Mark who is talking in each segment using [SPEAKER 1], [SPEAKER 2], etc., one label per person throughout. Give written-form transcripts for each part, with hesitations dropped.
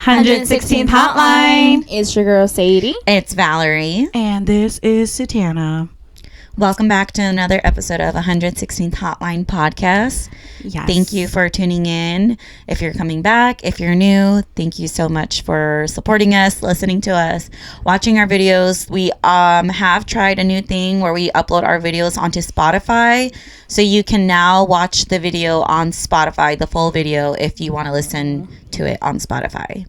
[SPEAKER 1] 116th Hotline.
[SPEAKER 2] It's your girl Sadie.
[SPEAKER 1] It's Valerie.
[SPEAKER 3] And this is Sutana.
[SPEAKER 1] Welcome back to another episode of 116th Hotline podcast.
[SPEAKER 3] Yes.
[SPEAKER 1] Thank you for tuning in. If you're coming back, if you're new, thank you so much for supporting us, listening to us, watching our videos. We have tried a new thing where we upload our videos onto Spotify. So you can now watch the video on Spotify, the full video, if you want to listen to it on Spotify.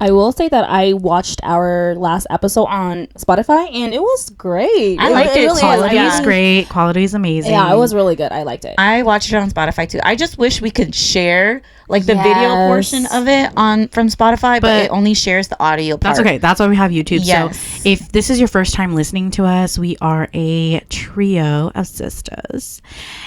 [SPEAKER 2] I will say that I watched our last episode on Spotify and it was great.
[SPEAKER 1] I liked it.
[SPEAKER 3] Quality is great. Quality is amazing.
[SPEAKER 2] Yeah, it was really good. I liked it.
[SPEAKER 1] I watched it on Spotify too. I just wish we could share like the video portion of it from Spotify, but it only shares the audio part.
[SPEAKER 3] That's okay. That's why we have YouTube.
[SPEAKER 1] Yes.
[SPEAKER 3] So if this is your first time listening to us, we are a trio of sisters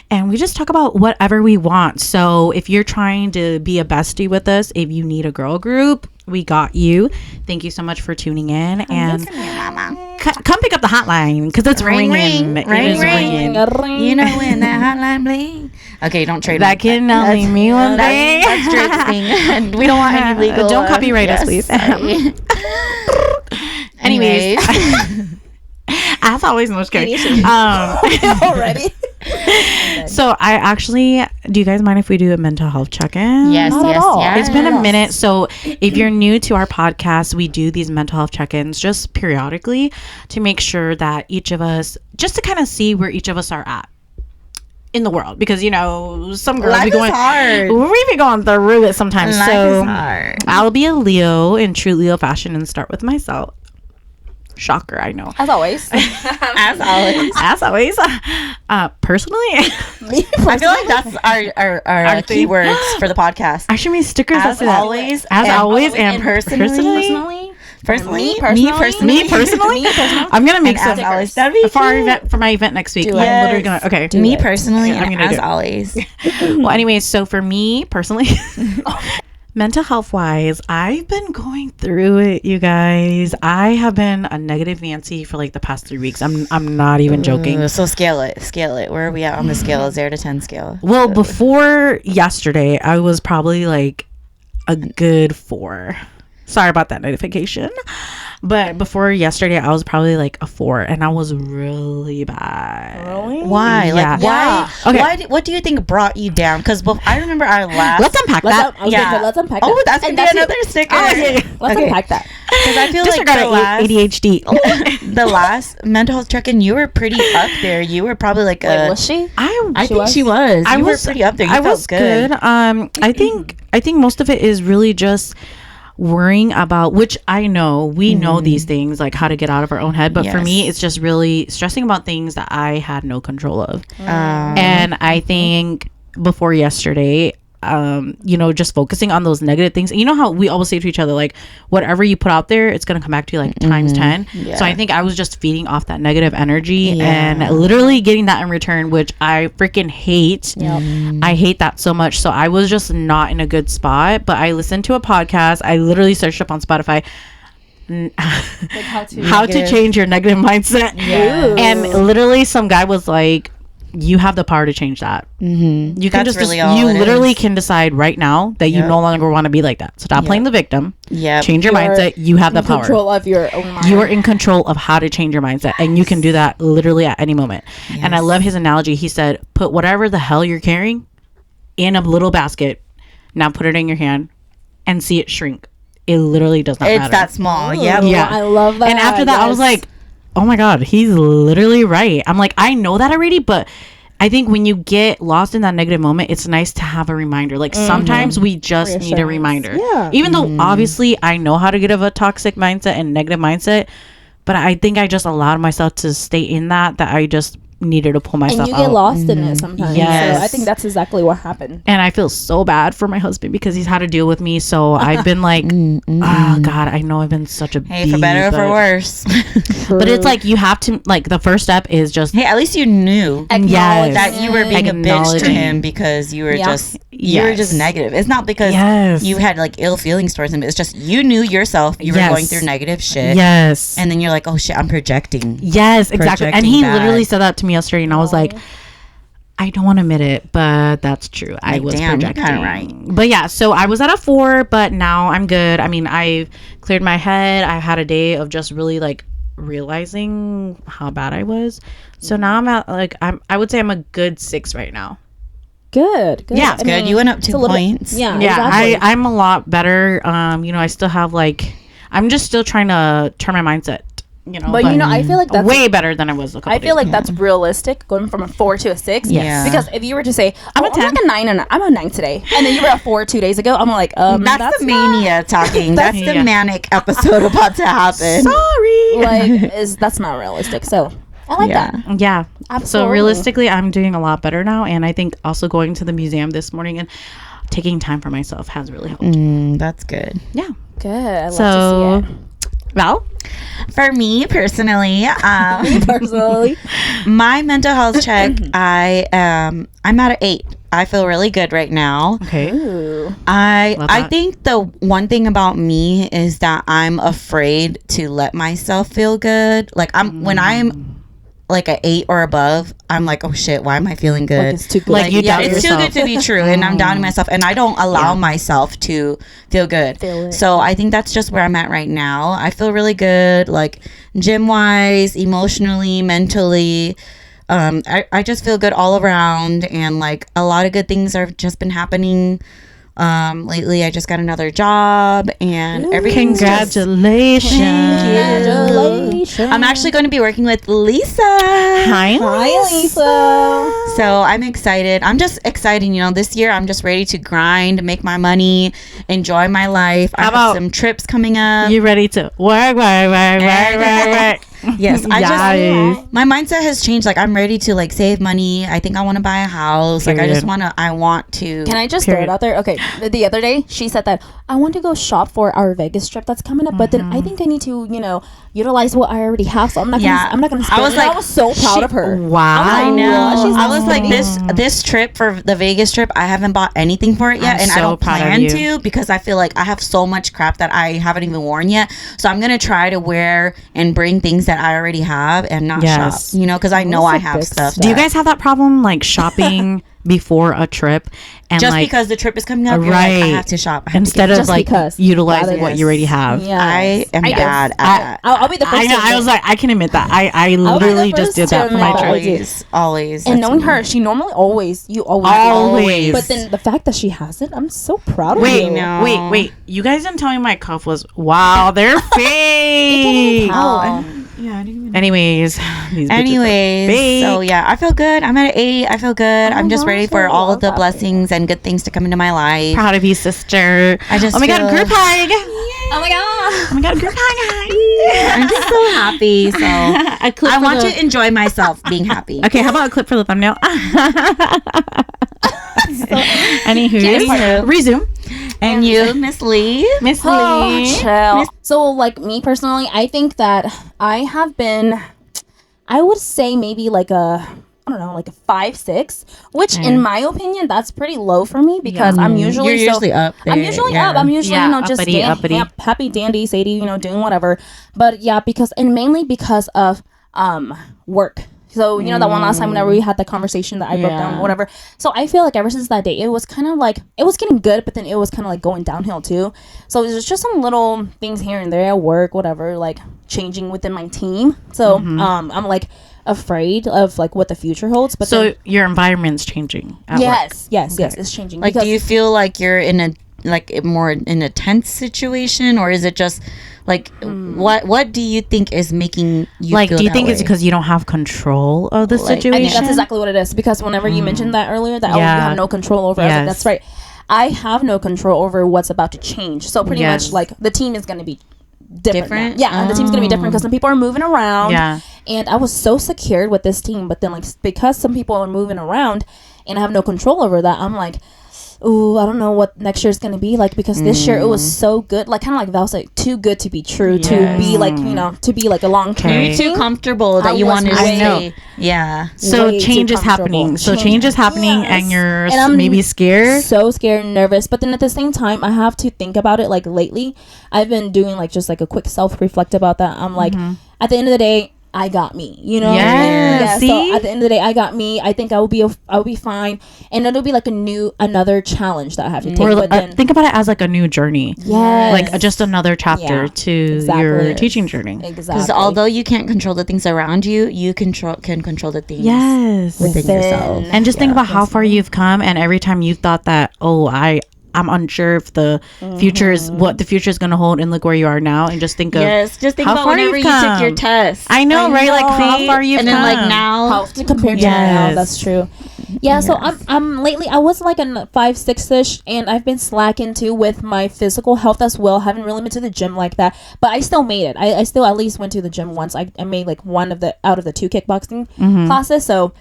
[SPEAKER 3] and we just talk about whatever we want. So if you're trying to be a bestie with us, if you need a girl group, we got you. Thank you so much for tuning in, and come pick up the hotline because it's ringing.
[SPEAKER 1] Ring. You know when that hotline bling. Okay, don't trade
[SPEAKER 3] that. Can only mean one thing.
[SPEAKER 1] That's Drake's thing, and we don't want any legal.
[SPEAKER 3] Don't copyright us, please. Anyways, as always, no, just kidding.
[SPEAKER 2] Already.
[SPEAKER 3] So I actually, do you guys mind if we do a mental health check-in?
[SPEAKER 1] Yes.
[SPEAKER 3] It's been a minute. So if you're new to our podcast, we do these mental health check-ins just periodically to make sure that each of us, just to kind of see where each of us are at in the world, because you know some girls
[SPEAKER 1] life is hard.
[SPEAKER 3] We be going through it sometimes.
[SPEAKER 1] Life
[SPEAKER 3] so
[SPEAKER 1] is hard.
[SPEAKER 3] I'll be a Leo in true Leo fashion and start with myself. Shocker, I know.
[SPEAKER 2] As always.
[SPEAKER 1] As always.
[SPEAKER 3] Personally,
[SPEAKER 1] I feel like that's our keywords for the podcast.
[SPEAKER 3] I should make stickers.
[SPEAKER 1] As always,
[SPEAKER 3] and personally.
[SPEAKER 1] Me personally.
[SPEAKER 3] I'm gonna make some
[SPEAKER 1] always. That'd be
[SPEAKER 3] for my event next week.
[SPEAKER 1] I'm
[SPEAKER 3] literally gonna. Okay.
[SPEAKER 1] Me personally,
[SPEAKER 3] I'm
[SPEAKER 1] and
[SPEAKER 3] gonna
[SPEAKER 1] as always.
[SPEAKER 3] Well, anyways, so for me personally, mental health wise, I've been going through it, you guys. I have been a negative Nancy for like the past 3 weeks. I'm not even joking.
[SPEAKER 1] So scale it. Where are we at on the scale? 0 to 10 scale.
[SPEAKER 3] Well, before yesterday, I was probably like a good 4. Sorry about that notification. But before yesterday, I was probably like a 4, and I was really bad.
[SPEAKER 2] Really?
[SPEAKER 1] Why?
[SPEAKER 3] Yeah.
[SPEAKER 1] Like, why?
[SPEAKER 3] Okay.
[SPEAKER 1] Why? What do you think brought you down? Because I remember our last.
[SPEAKER 3] Let's unpack that.
[SPEAKER 2] Let's unpack that.
[SPEAKER 1] Oh, that's gonna be another sticker.
[SPEAKER 2] Let's unpack that.
[SPEAKER 1] Because I feel
[SPEAKER 3] Disregard
[SPEAKER 1] like the last
[SPEAKER 3] ADHD.
[SPEAKER 1] the last mental health check-in, you were pretty up there. You were probably like
[SPEAKER 2] was she?
[SPEAKER 1] I think she was. You were pretty up there. You felt good.
[SPEAKER 3] I think most of it is really just worrying about, which I know we know these things, like how to get out of our own head, but for me it's just really stressing about things that I had no control of. And I think before yesterday, just focusing on those negative things. And you know how we always say to each other, like, whatever you put out there, it's gonna come back to you like times 10. So I think I was just feeding off that negative energy and literally getting that in return, which I freaking hate. I hate that so much. So I was just not in a good spot, but I listened to a podcast. I literally searched up on Spotify like how to change your negative mindset. And literally some guy was like, you have the power to change that. You can literally can decide right now that you no longer want to be like that. So stop playing the victim. Change your mindset. You have the power.
[SPEAKER 2] Control of your own mind.
[SPEAKER 3] You are in control of how to change your mindset, and you can do that literally at any moment. And I love his analogy. He said, put whatever the hell you're carrying in a little basket. Now put it in your hand and see it shrink. It literally does not matter.
[SPEAKER 1] It's that small. Yeah.
[SPEAKER 2] I love that.
[SPEAKER 3] And after that, I was like, oh my God, he's literally right. I'm like, I know that already, but I think when you get lost in that negative moment, it's nice to have a reminder. Like sometimes we just need a reminder. Even though obviously I know how to get out of a toxic mindset and negative mindset, but I think I just allowed myself to stay in that I just needed to pull myself out.
[SPEAKER 2] And you get lost in it sometimes.
[SPEAKER 3] Yes.
[SPEAKER 2] So I think that's exactly what happened.
[SPEAKER 3] And I feel so bad for my husband because he's had to deal with me. So I've been like, oh God, I know I've been such a
[SPEAKER 1] Hey, for better or for worse.
[SPEAKER 3] But it's like you have to, like, the first step is just,
[SPEAKER 1] hey, at least you knew that you were being a bitch to him because you were just negative. It's not because you had like ill feelings towards him. It's just you knew yourself you were going through negative shit. And then you're like, oh shit, I'm projecting.
[SPEAKER 3] Exactly. And he literally said that to me yesterday, and I was like, I don't want to admit it, but that's true. I was projecting.
[SPEAKER 1] Right.
[SPEAKER 3] But yeah, so I was at a 4, but now I'm good. I mean, I've cleared my head. I've had a day of just really like realizing how bad I was. So now I'm at like I would say I'm a good 6 right now.
[SPEAKER 2] Good.
[SPEAKER 3] Yeah,
[SPEAKER 1] Good. You went up 2 points.
[SPEAKER 2] Yeah.
[SPEAKER 3] Yeah,
[SPEAKER 2] Exactly.
[SPEAKER 3] I'm a lot better. I still have like I'm just still trying to turn my mindset.
[SPEAKER 2] But I feel like that's
[SPEAKER 3] way better than I was a couple
[SPEAKER 2] I feel
[SPEAKER 3] days
[SPEAKER 2] like that's realistic, going from a 4 to a 6.
[SPEAKER 1] Yes.
[SPEAKER 2] Because if you were to say,
[SPEAKER 3] I'm a
[SPEAKER 2] I'm
[SPEAKER 3] 10.
[SPEAKER 2] like a 9 and I'm a 9 today, and then you were at 4 2 days ago, I'm like,
[SPEAKER 1] That's the mania talking. That's the
[SPEAKER 3] Yeah.
[SPEAKER 1] manic episode about to happen.
[SPEAKER 3] Sorry.
[SPEAKER 2] that's not realistic. So I like that.
[SPEAKER 3] Yeah.
[SPEAKER 2] Absolutely.
[SPEAKER 3] So realistically, I'm doing a lot better now, and I think also going to the museum this morning and taking time for myself has really helped.
[SPEAKER 1] That's good.
[SPEAKER 3] Yeah.
[SPEAKER 2] Good. I love
[SPEAKER 3] So,
[SPEAKER 2] to see
[SPEAKER 3] Val?
[SPEAKER 1] For me personally,
[SPEAKER 2] it. Personally,
[SPEAKER 1] my mental health check, I'm at an 8. I feel really good right now.
[SPEAKER 3] Okay.
[SPEAKER 2] ooh,
[SPEAKER 1] I
[SPEAKER 3] Love
[SPEAKER 1] I
[SPEAKER 3] that.
[SPEAKER 1] think the one thing about me is that I'm afraid to let myself feel good. Like when I'm like an 8 or above, I'm like, oh shit, why am I feeling good?
[SPEAKER 2] like it's too good.
[SPEAKER 3] Like, you doubt
[SPEAKER 1] it's too
[SPEAKER 3] yourself.
[SPEAKER 1] good to be true, and I'm doubting myself, and I don't allow myself to feel good.
[SPEAKER 2] Feel it.
[SPEAKER 1] So I think that's just where I'm at right now. I feel really good, like gym wise, emotionally, mentally. I just feel good all around, and like a lot of good things have just been happening. Lately I just got another job, and everything's just,
[SPEAKER 3] Congratulations.
[SPEAKER 2] Congratulations.
[SPEAKER 1] I'm actually going to be working with Lisa.
[SPEAKER 3] Hi,
[SPEAKER 2] Hi, Lisa.
[SPEAKER 1] So I'm excited. I'm just excited. This year I'm just ready to grind, make my money, enjoy my life. I have
[SPEAKER 3] about-
[SPEAKER 1] some trips coming up.
[SPEAKER 3] You ready to work?
[SPEAKER 1] Yes,
[SPEAKER 3] Yes.
[SPEAKER 1] my mindset has changed. Like I'm ready to like save money. I think I want to buy a house. Like I just
[SPEAKER 3] Period.
[SPEAKER 1] want to.
[SPEAKER 2] Can I just throw it out there? Okay, the other day she said that I want to go shop for our Vegas trip that's coming up, but then I think I need to, utilize what I already have. So I'm not gonna.
[SPEAKER 1] Yeah.
[SPEAKER 2] I'm not gonna.
[SPEAKER 1] I
[SPEAKER 2] Spend
[SPEAKER 1] was
[SPEAKER 2] it. And
[SPEAKER 1] like,
[SPEAKER 2] I was so proud of her.
[SPEAKER 3] Wow.
[SPEAKER 1] I know.
[SPEAKER 2] Wow, she's
[SPEAKER 1] I was like
[SPEAKER 2] amazing.
[SPEAKER 1] this trip for the Vegas trip. I haven't bought anything for it yet,
[SPEAKER 3] I'm
[SPEAKER 1] and I
[SPEAKER 3] so
[SPEAKER 1] don't
[SPEAKER 3] proud of
[SPEAKER 1] plan
[SPEAKER 3] you.
[SPEAKER 1] to because I feel like I have so much crap that I haven't even worn yet. So I'm gonna try to wear and bring things that I already have and not
[SPEAKER 3] Yes.
[SPEAKER 1] shop. Because I know
[SPEAKER 2] That's
[SPEAKER 1] I
[SPEAKER 2] a
[SPEAKER 1] have
[SPEAKER 2] big
[SPEAKER 1] stuff.
[SPEAKER 3] Do you guys have that problem, like shopping before a trip, and
[SPEAKER 1] just
[SPEAKER 3] like
[SPEAKER 1] because the trip is coming up, you're like, I
[SPEAKER 3] Right.
[SPEAKER 1] have to shop I have to
[SPEAKER 3] instead
[SPEAKER 1] get
[SPEAKER 3] of
[SPEAKER 2] Just
[SPEAKER 3] like
[SPEAKER 2] because.
[SPEAKER 3] utilizing
[SPEAKER 2] Rather-
[SPEAKER 3] what you already have?
[SPEAKER 2] Yes.
[SPEAKER 1] I am
[SPEAKER 2] guess.
[SPEAKER 1] bad at that.
[SPEAKER 2] I'll be the first.
[SPEAKER 3] I know.
[SPEAKER 2] to
[SPEAKER 3] I
[SPEAKER 2] admit.
[SPEAKER 3] was like, I can admit that. I
[SPEAKER 2] be the
[SPEAKER 3] literally just
[SPEAKER 2] first
[SPEAKER 3] did
[SPEAKER 2] to
[SPEAKER 3] that for
[SPEAKER 2] admit
[SPEAKER 3] my
[SPEAKER 2] that.
[SPEAKER 3] trip.
[SPEAKER 1] Always.
[SPEAKER 2] And
[SPEAKER 1] That's
[SPEAKER 2] knowing
[SPEAKER 1] me.
[SPEAKER 2] her, she normally always.
[SPEAKER 3] Always.
[SPEAKER 2] But then the fact that she has it, I'm so proud of
[SPEAKER 3] Wait,
[SPEAKER 2] you.
[SPEAKER 1] no.
[SPEAKER 3] wait. You guys didn't tell me my cuff was. Wow, they're fake.
[SPEAKER 2] Oh.
[SPEAKER 1] Yeah, I didn't even.
[SPEAKER 3] Anyways, these bitches are
[SPEAKER 1] Anyways,
[SPEAKER 3] fake.
[SPEAKER 1] so yeah, I feel good. I'm at an 8. I feel good. I'm just ready for
[SPEAKER 2] gosh, I
[SPEAKER 1] all
[SPEAKER 2] love
[SPEAKER 1] of the
[SPEAKER 2] that.
[SPEAKER 1] blessings and good things to come into my life.
[SPEAKER 3] Proud of you, sister.
[SPEAKER 1] I just
[SPEAKER 3] Oh my god,
[SPEAKER 1] feel-
[SPEAKER 3] group hug.
[SPEAKER 2] Oh my god.
[SPEAKER 3] Oh my god, group hug.
[SPEAKER 1] I'm just so happy. So
[SPEAKER 3] A clip
[SPEAKER 1] I
[SPEAKER 3] for
[SPEAKER 1] want
[SPEAKER 3] the-
[SPEAKER 1] to enjoy myself being happy.
[SPEAKER 3] Okay, how about a clip for the thumbnail? Anywho, resume.
[SPEAKER 1] And you, Miss Lee?
[SPEAKER 3] Miss
[SPEAKER 2] Oh,
[SPEAKER 3] Lee.
[SPEAKER 2] chill. So, like me personally, I think that I have been, I would say maybe like a, I don't know, like a 5, 6, which in my opinion, that's pretty low for me because I'm usually
[SPEAKER 1] You're usually up there.
[SPEAKER 2] I'm usually
[SPEAKER 1] yeah.
[SPEAKER 2] up. I'm usually,
[SPEAKER 3] Yeah,
[SPEAKER 2] just
[SPEAKER 3] uppity, uppity.
[SPEAKER 2] happy dandy, Sadie, doing whatever. But yeah, and mainly because of work. So, that one last time whenever we had the conversation that I broke down,
[SPEAKER 3] Yeah.
[SPEAKER 2] whatever. So I feel like ever since that day, it was kind of like, it was getting good, but then it was kind of like going downhill too. So it was just some little things here and there at work, whatever, like changing within my team. So I'm like afraid of like what the future holds. But
[SPEAKER 3] So
[SPEAKER 2] then,
[SPEAKER 3] your environment's changing. At work.
[SPEAKER 2] yes, it's changing.
[SPEAKER 1] Like, do you feel like you're in a tense situation, or is it just like what do you think is making you
[SPEAKER 3] Like,
[SPEAKER 1] feel
[SPEAKER 3] do you
[SPEAKER 1] that
[SPEAKER 3] think it's
[SPEAKER 1] way?
[SPEAKER 3] because you don't have control of the
[SPEAKER 1] Like, I think
[SPEAKER 3] situation?
[SPEAKER 2] I think that's exactly what it is because whenever you mentioned that earlier, that you
[SPEAKER 3] Yeah.
[SPEAKER 2] have no control over, I was like,
[SPEAKER 3] Yes.
[SPEAKER 2] that's right. I have no control over what's about to change. So pretty
[SPEAKER 3] Yes.
[SPEAKER 2] much like the team is going to be different.
[SPEAKER 1] Different?
[SPEAKER 2] now. Yeah, the team's going to be different because some people are moving around.
[SPEAKER 3] Yeah.
[SPEAKER 2] And I was so secured with this team, but then like because some people are moving around and I have no control over that, I'm like, ooh, I don't know what next year's gonna be like because this year it was so good, like kind of like that was like too good to be true to be like to be like a long term.
[SPEAKER 3] Okay.
[SPEAKER 1] You're too comfortable that
[SPEAKER 2] I
[SPEAKER 1] you
[SPEAKER 2] was
[SPEAKER 1] want to
[SPEAKER 2] way-
[SPEAKER 1] stay. Yeah.
[SPEAKER 3] So
[SPEAKER 2] way
[SPEAKER 3] change
[SPEAKER 2] too
[SPEAKER 3] is happening.
[SPEAKER 2] comfortable.
[SPEAKER 3] So change is happening,
[SPEAKER 2] Yes.
[SPEAKER 3] and you're
[SPEAKER 2] And I'm
[SPEAKER 3] maybe scared.
[SPEAKER 2] So scared and nervous, but then at the same time I have to think about it. Like lately I've been doing like just like a quick self reflect about that. I'm like at the end of the day I got me, you know.
[SPEAKER 3] Yeah, see?
[SPEAKER 2] So at the end of the day, I got me. I think I will be fine, and it'll be like another challenge that I have to take.
[SPEAKER 3] Or
[SPEAKER 2] But then,
[SPEAKER 3] think about it as like a new journey.
[SPEAKER 2] yes,
[SPEAKER 3] Like just another chapter to your teaching journey.
[SPEAKER 2] Exactly.
[SPEAKER 1] Because although you can't control the things around you, you can control the things within yourself.
[SPEAKER 3] And just think about how far you've come, and every time you thought that, I'm unsure if the future is what the future is going to hold, and look where you are now, and just think of
[SPEAKER 1] just think
[SPEAKER 3] how
[SPEAKER 1] about
[SPEAKER 3] far
[SPEAKER 1] whenever
[SPEAKER 3] you've
[SPEAKER 1] you took
[SPEAKER 3] come.
[SPEAKER 1] your test.
[SPEAKER 3] I know, right? Like how far you've
[SPEAKER 1] and
[SPEAKER 3] come.
[SPEAKER 1] then like now,
[SPEAKER 2] how to compare to now. That's true. Yeah, so I'm lately I was like a 5'6" and I've been slacking too with my physical health as well. Haven't really been to the gym like that, but I still made it. I still at least went to the gym once. I made like one of the out of the 2 kickboxing classes, so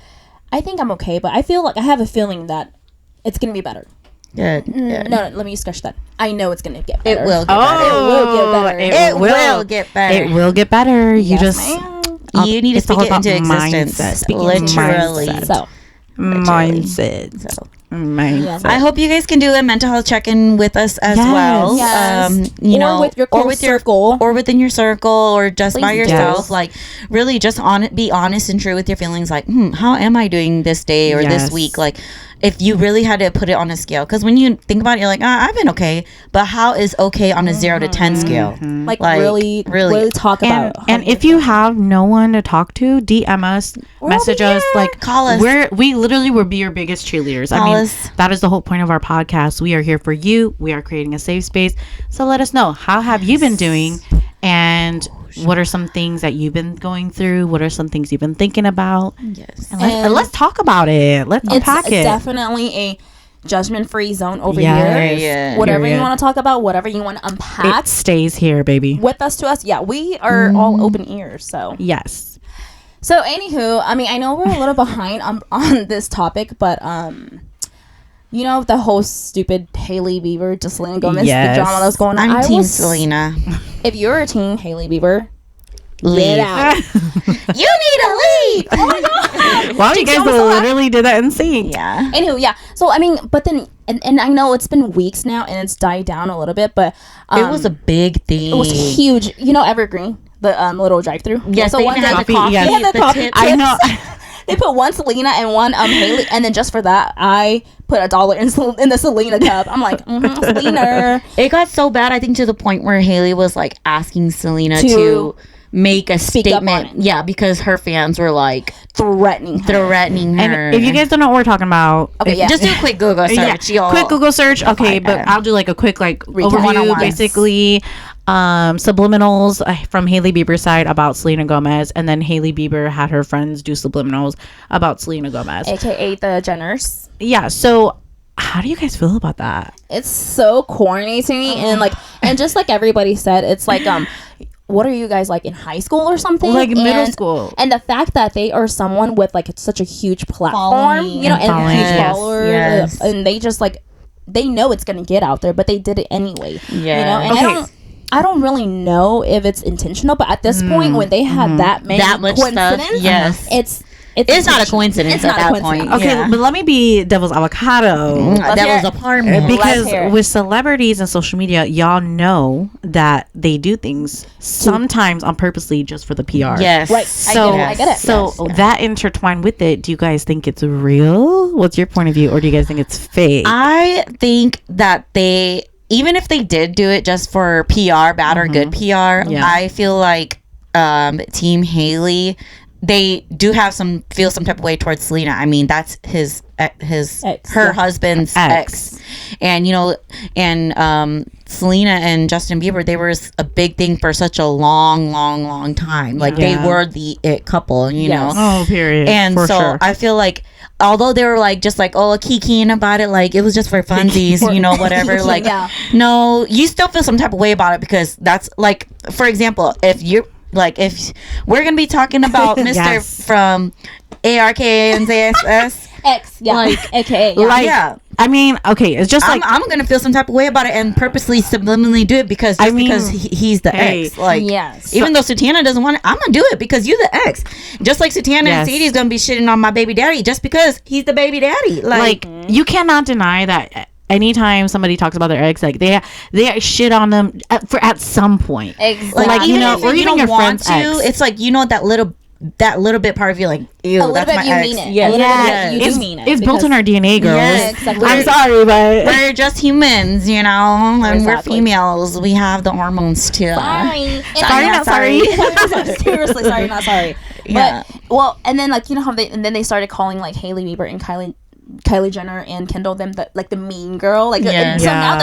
[SPEAKER 2] I think I'm okay. But I feel like I have a feeling that it's gonna be better.
[SPEAKER 1] good.
[SPEAKER 2] No, let me scratch that. I know it's gonna get better.
[SPEAKER 1] It will get better.
[SPEAKER 2] It will get better.
[SPEAKER 1] It will get better.
[SPEAKER 3] It will get better. You
[SPEAKER 2] Yes,
[SPEAKER 3] just
[SPEAKER 2] ma'am.
[SPEAKER 1] You need to
[SPEAKER 3] it's all
[SPEAKER 1] speak it
[SPEAKER 3] about
[SPEAKER 1] into existence.
[SPEAKER 3] mindset. Speaking
[SPEAKER 1] Literally.
[SPEAKER 3] mindset.
[SPEAKER 2] So
[SPEAKER 3] mindset.
[SPEAKER 1] So.
[SPEAKER 3] Mindset.
[SPEAKER 1] I hope you guys can do a mental health check-in with us as
[SPEAKER 3] Yes.
[SPEAKER 1] well.
[SPEAKER 2] Yes.
[SPEAKER 1] You
[SPEAKER 2] Or
[SPEAKER 1] know,
[SPEAKER 2] with your
[SPEAKER 1] or
[SPEAKER 2] close
[SPEAKER 1] with your
[SPEAKER 2] circle.
[SPEAKER 1] or within your circle, or just by
[SPEAKER 2] Please
[SPEAKER 1] yourself.
[SPEAKER 3] do.
[SPEAKER 1] Like, really, just be honest and true with your feelings. Like, how am I doing this day or
[SPEAKER 3] Yes.
[SPEAKER 1] this week? Like, if you really had to put it on a scale, because when you think about it, you're like, I've been okay, but how is okay on a 0 to 10 scale?
[SPEAKER 2] like,
[SPEAKER 1] Like,
[SPEAKER 2] really talk
[SPEAKER 3] and,
[SPEAKER 2] about.
[SPEAKER 3] and if you have no one to talk to, DM us, message us, like
[SPEAKER 1] Call us.
[SPEAKER 3] we literally will be your biggest cheerleaders.
[SPEAKER 1] Call
[SPEAKER 3] I mean,
[SPEAKER 1] us.
[SPEAKER 3] that is the whole point of our podcast. We are here for you. We are creating a safe space. So let us know, how have you been doing, and what are some things that you've been going through? What are some things you've been thinking about?
[SPEAKER 1] Yes.
[SPEAKER 3] And let's talk about it. Let's unpack
[SPEAKER 2] it's
[SPEAKER 3] it.
[SPEAKER 2] definitely a judgment-free zone over
[SPEAKER 3] Yes.
[SPEAKER 2] here.
[SPEAKER 1] Yeah.
[SPEAKER 2] Whatever you
[SPEAKER 3] Period.
[SPEAKER 2] want to talk about, whatever you want to unpack
[SPEAKER 3] It stays here, baby.
[SPEAKER 2] with us to us. Yeah, we are all open ears. So
[SPEAKER 3] Yes.
[SPEAKER 2] anywho, I mean, I know we're a little behind on this topic, but you know, the whole stupid Hailey Bieber, Selena Gomez,
[SPEAKER 3] Yes.
[SPEAKER 2] the drama that was going on.
[SPEAKER 1] I'm Team Selena.
[SPEAKER 2] If you're a team Hailey Bieber,
[SPEAKER 1] Leave.
[SPEAKER 2] get out.
[SPEAKER 1] You need to leave.
[SPEAKER 2] Oh my god!
[SPEAKER 3] Wow, you guys
[SPEAKER 2] sounds so
[SPEAKER 3] literally did that in sync.
[SPEAKER 1] Yeah.
[SPEAKER 2] Anywho, yeah. So I mean, but then, and I know it's been weeks now, and it's died down a little bit, but
[SPEAKER 1] It was a big thing.
[SPEAKER 2] it was huge. You know, Evergreen, the little drive-through.
[SPEAKER 1] Yes,
[SPEAKER 2] So
[SPEAKER 1] they
[SPEAKER 2] one
[SPEAKER 1] even
[SPEAKER 2] day
[SPEAKER 1] had the
[SPEAKER 3] coffee,
[SPEAKER 1] coffee.
[SPEAKER 3] yes.
[SPEAKER 2] They had the
[SPEAKER 1] the
[SPEAKER 2] coffee.
[SPEAKER 1] tips.
[SPEAKER 3] I know.
[SPEAKER 2] they put one Selena and one Hailey, and then just for that, I put $1 in the Selena cup. I'm like, Selena.
[SPEAKER 1] It got so bad, I think, to the point where Hailey was like asking Selena to make a
[SPEAKER 2] speak up on
[SPEAKER 1] statement.
[SPEAKER 2] it.
[SPEAKER 1] Yeah, because her fans were like
[SPEAKER 2] Threatening her.
[SPEAKER 3] And if you guys don't know what we're talking about,
[SPEAKER 2] Okay, yeah.
[SPEAKER 1] just do a quick Google search, y'all.
[SPEAKER 3] quick Google search. Okay,
[SPEAKER 1] find
[SPEAKER 3] but
[SPEAKER 1] her.
[SPEAKER 3] I'll do like a quick overview.
[SPEAKER 1] 101.
[SPEAKER 3] Basically, subliminals from Hailey Bieber's side about Selena Gomez, and then Hailey Bieber had her friends do subliminals about Selena Gomez.
[SPEAKER 2] AKA the Jenners.
[SPEAKER 3] Yeah. So, how do you guys feel about that?
[SPEAKER 2] It's so corny to me, and just like everybody said, it's like what are you guys, like in high school or something?
[SPEAKER 3] Like middle
[SPEAKER 2] And-
[SPEAKER 3] school.
[SPEAKER 2] And the fact that they are someone with like such a huge platform,
[SPEAKER 1] Following.
[SPEAKER 2] you know, and
[SPEAKER 3] Following,
[SPEAKER 2] huge
[SPEAKER 3] yes,
[SPEAKER 2] followers,
[SPEAKER 1] yes.
[SPEAKER 2] and they just like they know it's gonna get out there, but they did it anyway.
[SPEAKER 1] Yeah.
[SPEAKER 2] You know, and
[SPEAKER 3] Okay.
[SPEAKER 2] I don't really know if it's intentional, but at this point, when they had that many
[SPEAKER 1] That much stuff,
[SPEAKER 2] coincidence,
[SPEAKER 1] yes.
[SPEAKER 2] it's
[SPEAKER 1] It's not a
[SPEAKER 2] intentional.
[SPEAKER 1] coincidence
[SPEAKER 2] It's
[SPEAKER 1] at
[SPEAKER 2] not a
[SPEAKER 1] that
[SPEAKER 2] coincidence.
[SPEAKER 1] point.
[SPEAKER 3] Okay,
[SPEAKER 1] Yeah.
[SPEAKER 3] but let me be devil's avocado.
[SPEAKER 1] Devil's
[SPEAKER 2] hear-
[SPEAKER 1] apartment.
[SPEAKER 3] Because
[SPEAKER 2] hear it.
[SPEAKER 3] with celebrities and social media, y'all know that they do things sometimes on purposely just for the PR.
[SPEAKER 1] Yes.
[SPEAKER 2] Right.
[SPEAKER 3] So
[SPEAKER 2] I get it.
[SPEAKER 3] So
[SPEAKER 1] Yes.
[SPEAKER 3] that intertwined with it, do you guys think it's real? What's your point of view, or do you guys think it's fake?
[SPEAKER 1] I think that they, even if they did do it just for PR, bad or good PR,
[SPEAKER 3] Yeah.
[SPEAKER 1] I feel like Team Hailey, they do have feel some type of way towards Selena. I mean, that's his
[SPEAKER 2] Ex,
[SPEAKER 1] her
[SPEAKER 2] yeah.
[SPEAKER 1] husband's
[SPEAKER 3] Ex.
[SPEAKER 1] ex, and you know, and Selena and Justin Bieber, they were a big thing for such a long time. Like
[SPEAKER 3] Yeah.
[SPEAKER 1] they were the it couple, you
[SPEAKER 2] Yes.
[SPEAKER 1] know.
[SPEAKER 3] Oh, period.
[SPEAKER 1] And
[SPEAKER 3] For
[SPEAKER 1] so
[SPEAKER 3] sure.
[SPEAKER 1] I feel like, although they were like just like kikiing about it, like it was just for funsies, you know, whatever. Like,
[SPEAKER 2] Yeah.
[SPEAKER 1] no, you still feel some type of way about it, because that's like, for example, if you're like, if we're gonna be talking about Mr.
[SPEAKER 3] Yes.
[SPEAKER 1] from ARKANZSS,
[SPEAKER 2] X, yeah,
[SPEAKER 1] Like-
[SPEAKER 2] AKA, yeah.
[SPEAKER 3] Like,
[SPEAKER 1] yeah.
[SPEAKER 3] I mean, okay, it's just like
[SPEAKER 1] I'm gonna feel some type of way about it and purposely subliminally do it because
[SPEAKER 3] I mean,
[SPEAKER 1] because he's the
[SPEAKER 3] hey,
[SPEAKER 1] ex. Like,
[SPEAKER 2] yes.
[SPEAKER 1] even though Sutana doesn't want it, I'm gonna do it because you're the ex. Just like Sutana
[SPEAKER 3] Yes.
[SPEAKER 1] and Sadie's gonna be shitting on my baby daddy just because he's the baby daddy. Like,
[SPEAKER 3] you cannot deny that anytime somebody talks about their ex, like they shit on them at some point.
[SPEAKER 2] Exactly.
[SPEAKER 1] like
[SPEAKER 3] you
[SPEAKER 1] even
[SPEAKER 3] know,
[SPEAKER 1] if
[SPEAKER 3] or
[SPEAKER 1] you
[SPEAKER 3] even
[SPEAKER 1] don't
[SPEAKER 3] your
[SPEAKER 1] want
[SPEAKER 3] friend's
[SPEAKER 1] to,
[SPEAKER 3] ex.
[SPEAKER 1] it's like, you know, that little that little bit part of you like, ew,
[SPEAKER 2] A little
[SPEAKER 1] that's
[SPEAKER 2] bit
[SPEAKER 1] my
[SPEAKER 2] you
[SPEAKER 1] ex.
[SPEAKER 2] mean it.
[SPEAKER 1] Yes.
[SPEAKER 2] A little bit you
[SPEAKER 3] it's,
[SPEAKER 2] do mean it.
[SPEAKER 3] it's built in our DNA, girls.
[SPEAKER 1] Yes,
[SPEAKER 2] exactly.
[SPEAKER 3] I'm sorry, but
[SPEAKER 1] We're just humans, you know, and
[SPEAKER 2] Exactly.
[SPEAKER 1] we're females. We have the hormones too.
[SPEAKER 2] Sorry.
[SPEAKER 3] Sorry, not sorry.
[SPEAKER 2] Seriously, sorry, not sorry.
[SPEAKER 1] Yeah.
[SPEAKER 2] But well, and then like you know how they started calling like Hailey Bieber and Kylie Jenner and Kendall them the mean girl, like
[SPEAKER 1] Yes.
[SPEAKER 2] so now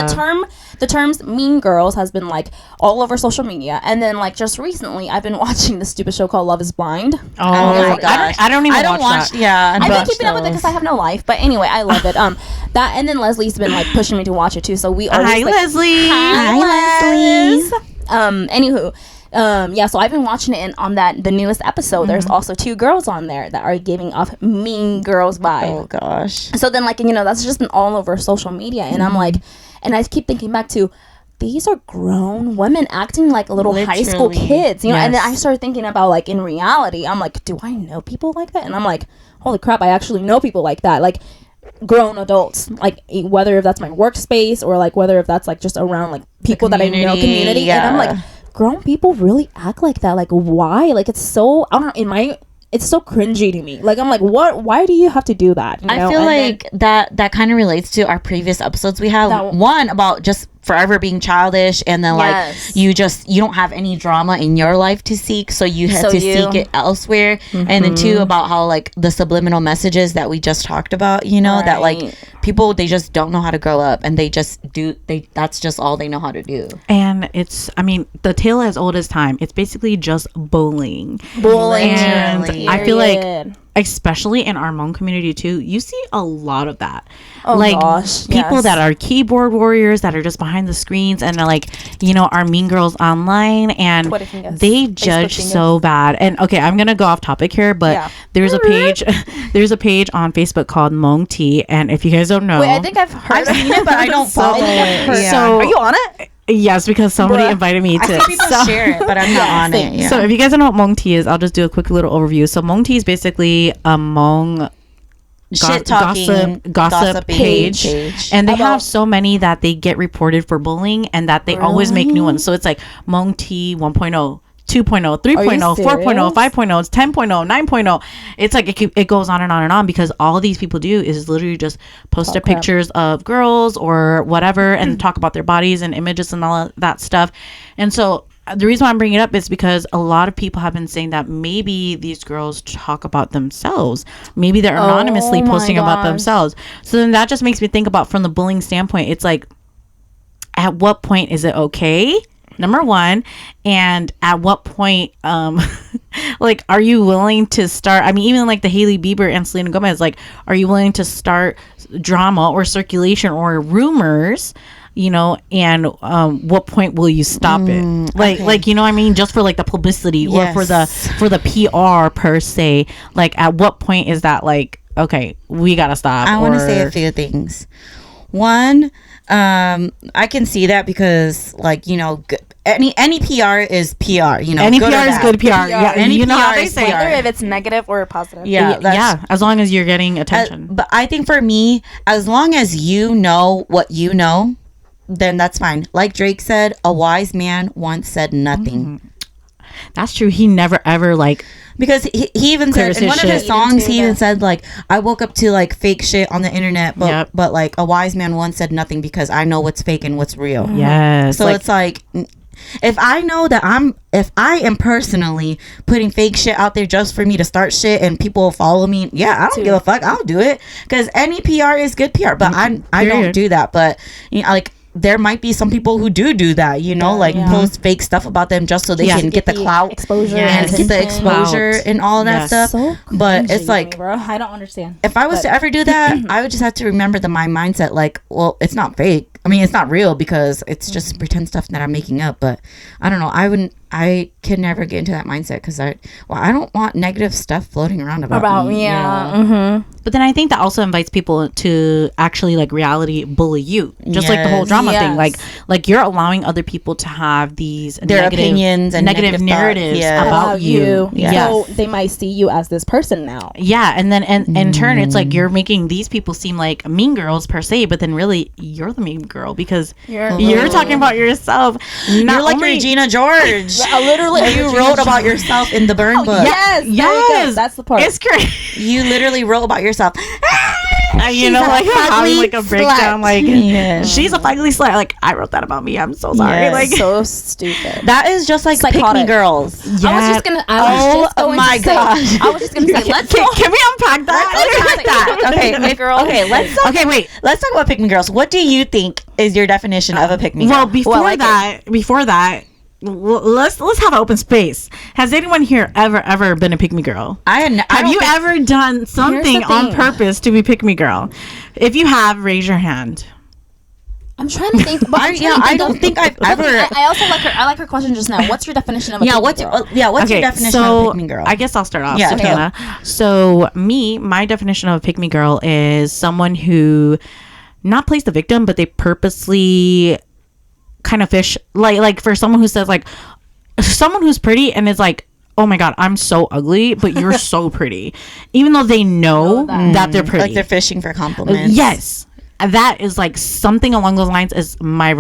[SPEAKER 2] the terms mean girls has been like all over social media, and then like just recently I've been watching this stupid show called Love Is Blind.
[SPEAKER 1] Oh my gosh.
[SPEAKER 3] I don't even watch that.
[SPEAKER 1] Yeah,
[SPEAKER 2] I've been keeping up with it because I have no life, but anyway, I love it. That, and then Leslie's been like pushing me to watch it too, so we always
[SPEAKER 3] Hi,
[SPEAKER 2] like,
[SPEAKER 3] Leslie.
[SPEAKER 2] Hi, Leslie. Anywho, yeah, so I've been watching it, and on the newest episode, there's also 2 girls on there that are giving off mean girls vibe.
[SPEAKER 1] Oh gosh.
[SPEAKER 2] So then, like, you know, that's just been all over social media, and I'm like, and I keep thinking back to, these are grown women acting like little high school
[SPEAKER 1] Literally.
[SPEAKER 2] kids, you know. And then I
[SPEAKER 1] Yes.
[SPEAKER 2] started thinking about, like, in reality, I'm like, do I know people like that? And I'm like, holy crap, I actually know people like that, like grown adults, like whether if that's my workspace or like whether if that's like just around like people that I know, community. And I'm like, grown people really act like that. Like, why? Like, it's so, I don't know, it's so cringy to me. Like, I'm like, why do you have to do that? You know?
[SPEAKER 1] I feel
[SPEAKER 2] And
[SPEAKER 1] like that kind of relates to our previous episodes we had.
[SPEAKER 2] That-
[SPEAKER 1] One about just forever being childish, and then
[SPEAKER 2] Yes.
[SPEAKER 1] like you don't have any drama in your life to seek, so you had
[SPEAKER 2] So
[SPEAKER 1] to
[SPEAKER 2] you-
[SPEAKER 1] seek it elsewhere. And then 2 about how like the subliminal messages that we just talked about, you know, that like
[SPEAKER 2] Right.
[SPEAKER 1] people, they just don't know how to grow up, and they just do, that's just all they know how to do.
[SPEAKER 3] And it's, I mean, the tale as old as time. It's basically just bullying.
[SPEAKER 2] bullying.
[SPEAKER 3] And
[SPEAKER 1] Literally.
[SPEAKER 3] I feel like,
[SPEAKER 2] Period.
[SPEAKER 3] especially in our Hmong community too, you see a lot of that.
[SPEAKER 2] Oh,
[SPEAKER 3] like
[SPEAKER 2] gosh,
[SPEAKER 3] people
[SPEAKER 2] yes.
[SPEAKER 3] that are keyboard warriors that are just behind the screens and are like, you know, are mean girls online, and
[SPEAKER 2] Twitter fingers,
[SPEAKER 3] they
[SPEAKER 2] Facebook
[SPEAKER 3] judge
[SPEAKER 2] fingers.
[SPEAKER 3] so bad. And okay, I'm gonna go off topic here, but
[SPEAKER 2] Yeah.
[SPEAKER 3] there's a page on Facebook called Hmong Tea, and if you guys don't know,
[SPEAKER 2] Wait, I think I've heard
[SPEAKER 1] I've seen it, but I don't follow
[SPEAKER 2] I think I've
[SPEAKER 1] it.
[SPEAKER 2] heard-
[SPEAKER 1] Yeah.
[SPEAKER 3] So-
[SPEAKER 2] are you on it?
[SPEAKER 3] yes, because somebody
[SPEAKER 2] Bruh.
[SPEAKER 3] invited me
[SPEAKER 1] I
[SPEAKER 3] to.
[SPEAKER 1] see people share it, but I'm not on
[SPEAKER 2] same.
[SPEAKER 1] it. Yeah.
[SPEAKER 3] So if you guys don't know what Hmong tea is, I'll just do a quick little overview. So Hmong tea is basically a Hmong
[SPEAKER 1] Shit talking
[SPEAKER 3] gossip page. And they
[SPEAKER 2] About-
[SPEAKER 3] have so many that they get reported for bullying, and that they always make new ones. So it's like Hmong tea 1.0, 2.0, 3.0, 4.0, 5.0, 10.0, 9.0. It's like it goes on and on and on, because all these people do is literally just post their
[SPEAKER 2] crap.
[SPEAKER 3] pictures of girls or whatever and talk about their bodies and images and all of that stuff. And so the reason why I'm bringing it up is because a lot of people have been saying that maybe these girls talk about themselves. Maybe they're anonymously
[SPEAKER 2] Oh my
[SPEAKER 3] posting about
[SPEAKER 2] gosh.
[SPEAKER 3] themselves. So then that just makes me think about, from the bullying standpoint, it's like, at what point is it okay? Number one, and at what point, like, are you willing to start? I mean, even like the Hailey Bieber and Selena Gomez, like, are you willing to start drama or circulation or rumors? You know, and what point will you stop it? Like, you know what I mean? Just for like the publicity or for the PR per se. Like, at what point is that like, okay, we gotta stop?
[SPEAKER 1] I want to say a few things. One, I can see that because, like, you know, any PR is PR. You know,
[SPEAKER 3] any
[SPEAKER 1] good or
[SPEAKER 3] PR is
[SPEAKER 1] bad.
[SPEAKER 3] good PR. Yeah,
[SPEAKER 1] Any
[SPEAKER 3] you know how
[SPEAKER 1] PR
[SPEAKER 3] they
[SPEAKER 1] is
[SPEAKER 3] say.
[SPEAKER 1] PR.
[SPEAKER 2] Whether if it's negative or positive.
[SPEAKER 1] Yeah,
[SPEAKER 3] Yeah, as long as you're getting attention.
[SPEAKER 1] But I think for me, as long as you know what you know, then that's fine. Like Drake said, a wise man once said nothing.
[SPEAKER 3] That's true. He never ever like,
[SPEAKER 1] Because he even said
[SPEAKER 3] Clears
[SPEAKER 1] in
[SPEAKER 3] his
[SPEAKER 1] one of his
[SPEAKER 3] shit.
[SPEAKER 1] songs, he even said like, I woke up to like fake shit on the internet, but
[SPEAKER 3] Yep.
[SPEAKER 1] but like a wise man once said nothing because I know what's fake and what's real.
[SPEAKER 3] yes.
[SPEAKER 1] So it's like, if I know that if I am personally putting fake shit out there just for me to start shit and people will follow me, yeah, I don't give a fuck. I'll do it because any PR is good PR. But I don't
[SPEAKER 3] Period.
[SPEAKER 1] do that. But you know, like, there might be some people who do that, you know, like post fake stuff about them just so they can get the clout,
[SPEAKER 2] exposure,
[SPEAKER 1] and get the
[SPEAKER 2] attention.
[SPEAKER 1] exposure and all of that
[SPEAKER 3] Yes.
[SPEAKER 1] stuff.
[SPEAKER 2] So
[SPEAKER 1] But
[SPEAKER 2] cringy,
[SPEAKER 1] it's like,
[SPEAKER 2] bro, I don't understand.
[SPEAKER 1] if I was to ever do that, I would just have to remember my mindset. Like, well, it's not fake. I mean, it's not real because it's just pretend stuff that I'm making up. But I don't know. I could never get into that mindset because I don't want negative stuff floating around about me.
[SPEAKER 3] But then I think that also invites people to actually like reality bully you, just like the whole
[SPEAKER 1] Yes.
[SPEAKER 3] drama
[SPEAKER 2] Yes.
[SPEAKER 3] thing. Like you're allowing other people to have these
[SPEAKER 1] Their opinions and
[SPEAKER 3] negative
[SPEAKER 1] negative thoughts,
[SPEAKER 3] narratives
[SPEAKER 1] yeah.
[SPEAKER 3] about you.
[SPEAKER 1] Yes.
[SPEAKER 2] So they might see you as this person now.
[SPEAKER 3] Yeah, and then in turn, it's like you're making these people seem like mean girls per se, but then really you're the mean girl because you're talking about yourself.
[SPEAKER 1] You're like Regina George.
[SPEAKER 2] Literally,
[SPEAKER 1] you wrote about yourself in the burn book.
[SPEAKER 2] Yes,
[SPEAKER 3] yes,
[SPEAKER 2] that's the part.
[SPEAKER 3] It's great.
[SPEAKER 1] You literally wrote about yourself.
[SPEAKER 3] You know, like having like a breakdown, like she's a fugly slut. Like I wrote that about me. I'm so sorry.
[SPEAKER 1] Yes.
[SPEAKER 3] Like
[SPEAKER 2] So stupid.
[SPEAKER 1] that is just like pick me
[SPEAKER 2] Psychotic.
[SPEAKER 1] girls.
[SPEAKER 2] I was just gonna.
[SPEAKER 1] Oh my gosh.
[SPEAKER 2] I was just gonna say. Let's go.
[SPEAKER 3] Can we unpack that?
[SPEAKER 1] Okay,
[SPEAKER 2] girl.
[SPEAKER 1] okay, let's talk about pick me girls. What do you think is your definition of a pick me girl?
[SPEAKER 3] Well, before that, let's have an open space. Has anyone here ever been a pick me girl? Have you ever done something on purpose to be pick me girl? If you have, raise your hand.
[SPEAKER 2] I'm trying to think. But
[SPEAKER 1] I don't think I've ever.
[SPEAKER 2] I also like her. I like her question just now. What's your definition of a pick me girl?
[SPEAKER 1] What's your definition of a pick me girl?
[SPEAKER 3] I guess I'll start off.
[SPEAKER 1] Yeah,
[SPEAKER 3] Savannah. So my definition of a pick me girl is someone who not plays the victim, but they purposely kind of fish like for someone who says like someone who's pretty and is like, oh my god, I'm so ugly, but you're so pretty, even though they know that they're pretty,
[SPEAKER 1] like they're fishing for compliments.
[SPEAKER 3] Yes, that is like something along those lines is my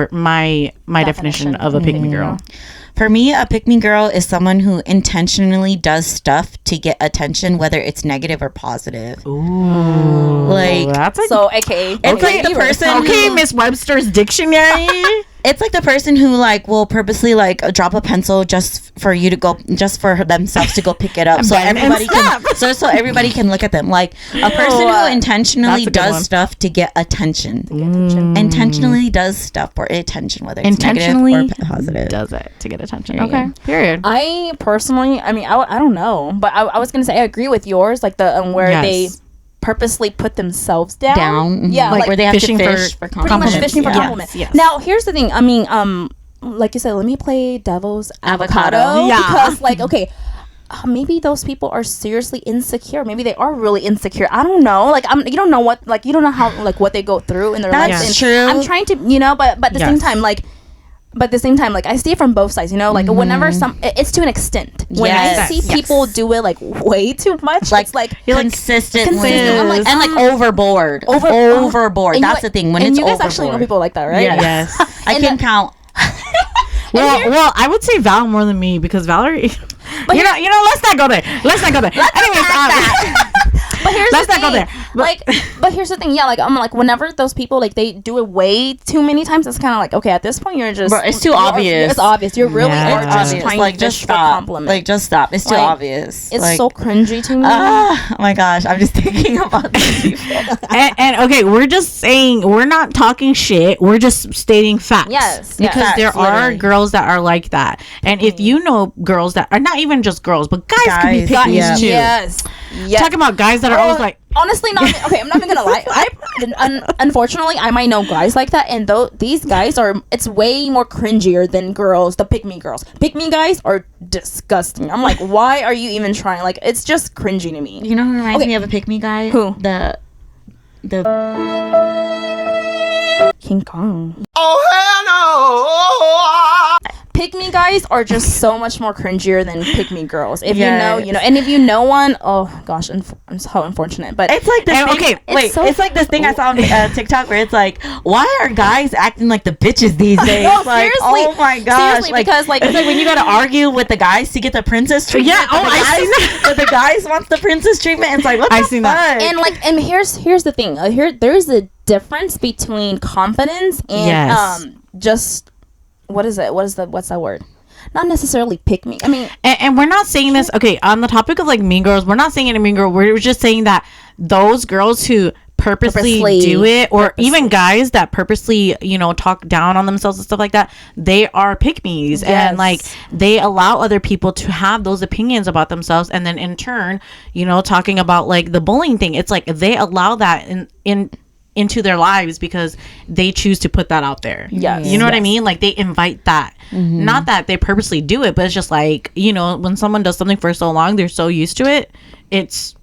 [SPEAKER 3] definition of a pick me girl.
[SPEAKER 1] For me, a pick me girl is someone who intentionally does stuff to get attention, whether it's negative or positive.
[SPEAKER 3] Ooh,
[SPEAKER 1] like
[SPEAKER 3] that's like,
[SPEAKER 2] so okay.
[SPEAKER 1] It's like the person.
[SPEAKER 3] Okay, Miss Webster's dictionary.
[SPEAKER 1] It's like the person who like will purposely like drop a pencil just for you to go, just for themselves to go pick it up, so everybody can so everybody can look at them. Like a person who intentionally does stuff to get attention. Intentionally does stuff for attention, whether it's negative or positive.
[SPEAKER 3] Does it to get attention? Okay. Period.
[SPEAKER 2] I personally, I mean, I don't know, but I was gonna say I agree with yours, like the where they purposely put themselves down.
[SPEAKER 1] Yeah, like where they have to fish for
[SPEAKER 2] pretty much fishing for compliments.
[SPEAKER 3] Yes.
[SPEAKER 2] Now here's the thing, I mean, like you said, let me play devil's avocado. Because like, okay, maybe those people are seriously insecure. Maybe they are really insecure. I don't know. Like, you don't know what, like, you don't know how, like, what they go through in their life.
[SPEAKER 1] That's true.
[SPEAKER 2] I'm trying to, but at the same time, like, I see it from both sides, like whenever it's to an extent. When I see people do it like way too much, like, it's like
[SPEAKER 1] consistently,
[SPEAKER 2] I'm like,
[SPEAKER 1] and like overboard. That's the thing. When it's
[SPEAKER 2] you guys
[SPEAKER 1] overboard.
[SPEAKER 2] actually know people like that, right?
[SPEAKER 3] Yes.
[SPEAKER 1] I can count.
[SPEAKER 3] Well, I would say Val more than me because Valerie. But let's not go there. Anyways,
[SPEAKER 2] but here's
[SPEAKER 3] let's
[SPEAKER 2] the
[SPEAKER 3] not
[SPEAKER 2] thing.
[SPEAKER 3] go there.
[SPEAKER 2] But here's the thing. Yeah, like I'm like whenever those people like they do it way too many times, it's kind of like, okay, at this point you're just.
[SPEAKER 1] Bro, it's too obvious.
[SPEAKER 2] It's obvious. You're really are just
[SPEAKER 1] obvious.
[SPEAKER 2] trying
[SPEAKER 1] like
[SPEAKER 2] to
[SPEAKER 1] just
[SPEAKER 2] fish for
[SPEAKER 1] stop.
[SPEAKER 2] compliments.
[SPEAKER 1] Like just stop. It's too obvious.
[SPEAKER 2] It's
[SPEAKER 1] like,
[SPEAKER 2] so cringy to me.
[SPEAKER 1] Oh my gosh, I'm just thinking about these people.
[SPEAKER 3] and okay, we're just saying, we're not talking shit. We're just stating facts.
[SPEAKER 2] Yes,
[SPEAKER 3] because there are girls that are like that, and if you know girls that are not even just girls, but guys can be pickies too.
[SPEAKER 2] Yes.
[SPEAKER 3] Talking about guys that are always like.
[SPEAKER 2] Honestly, not okay. I'm not even gonna lie. Unfortunately, I might know guys like that, and these guys it's way more cringier than girls. The pick me girls, pick me guys are disgusting. I'm like, why are you even trying? Like, it's just cringy to me.
[SPEAKER 1] You know who reminds me of a pick me guy?
[SPEAKER 2] Who?
[SPEAKER 1] The
[SPEAKER 2] King Kong.
[SPEAKER 4] Oh hell no!
[SPEAKER 2] Pick me guys are just so much more cringier than pick me girls. If you know, and if you know one, oh gosh, how unfortunate. But
[SPEAKER 1] it's like this thing. It's like this thing I saw on TikTok where it's like, why are guys acting like the bitches these days?
[SPEAKER 2] No,
[SPEAKER 1] like,
[SPEAKER 2] seriously,
[SPEAKER 1] oh my gosh,
[SPEAKER 2] seriously, because like
[SPEAKER 1] it's like when you go to argue with the guys to get the princess treatment.
[SPEAKER 3] Yeah, I seen that.
[SPEAKER 1] But the guys wants the princess treatment. It's like, what the fuck?
[SPEAKER 2] That. And here's the thing. There's a difference between confidence and just. What's that word? Not necessarily pick me. I mean,
[SPEAKER 3] and we're not saying this. Okay, on the topic of like mean girls, we're not saying it a mean girl. We're just saying that those girls who purposely do it, or even guys that purposely, talk down on themselves and stuff like that, they are pick me's, and like they allow other people to have those opinions about themselves, and then in turn, talking about like the bullying thing. It's like they allow that into their lives because they choose to put that out there.
[SPEAKER 2] Yes.
[SPEAKER 3] You know what I mean? Like they invite that. Mm-hmm. Not that they purposely do it, but it's just like, when someone does something for so long, they're so used to it. It's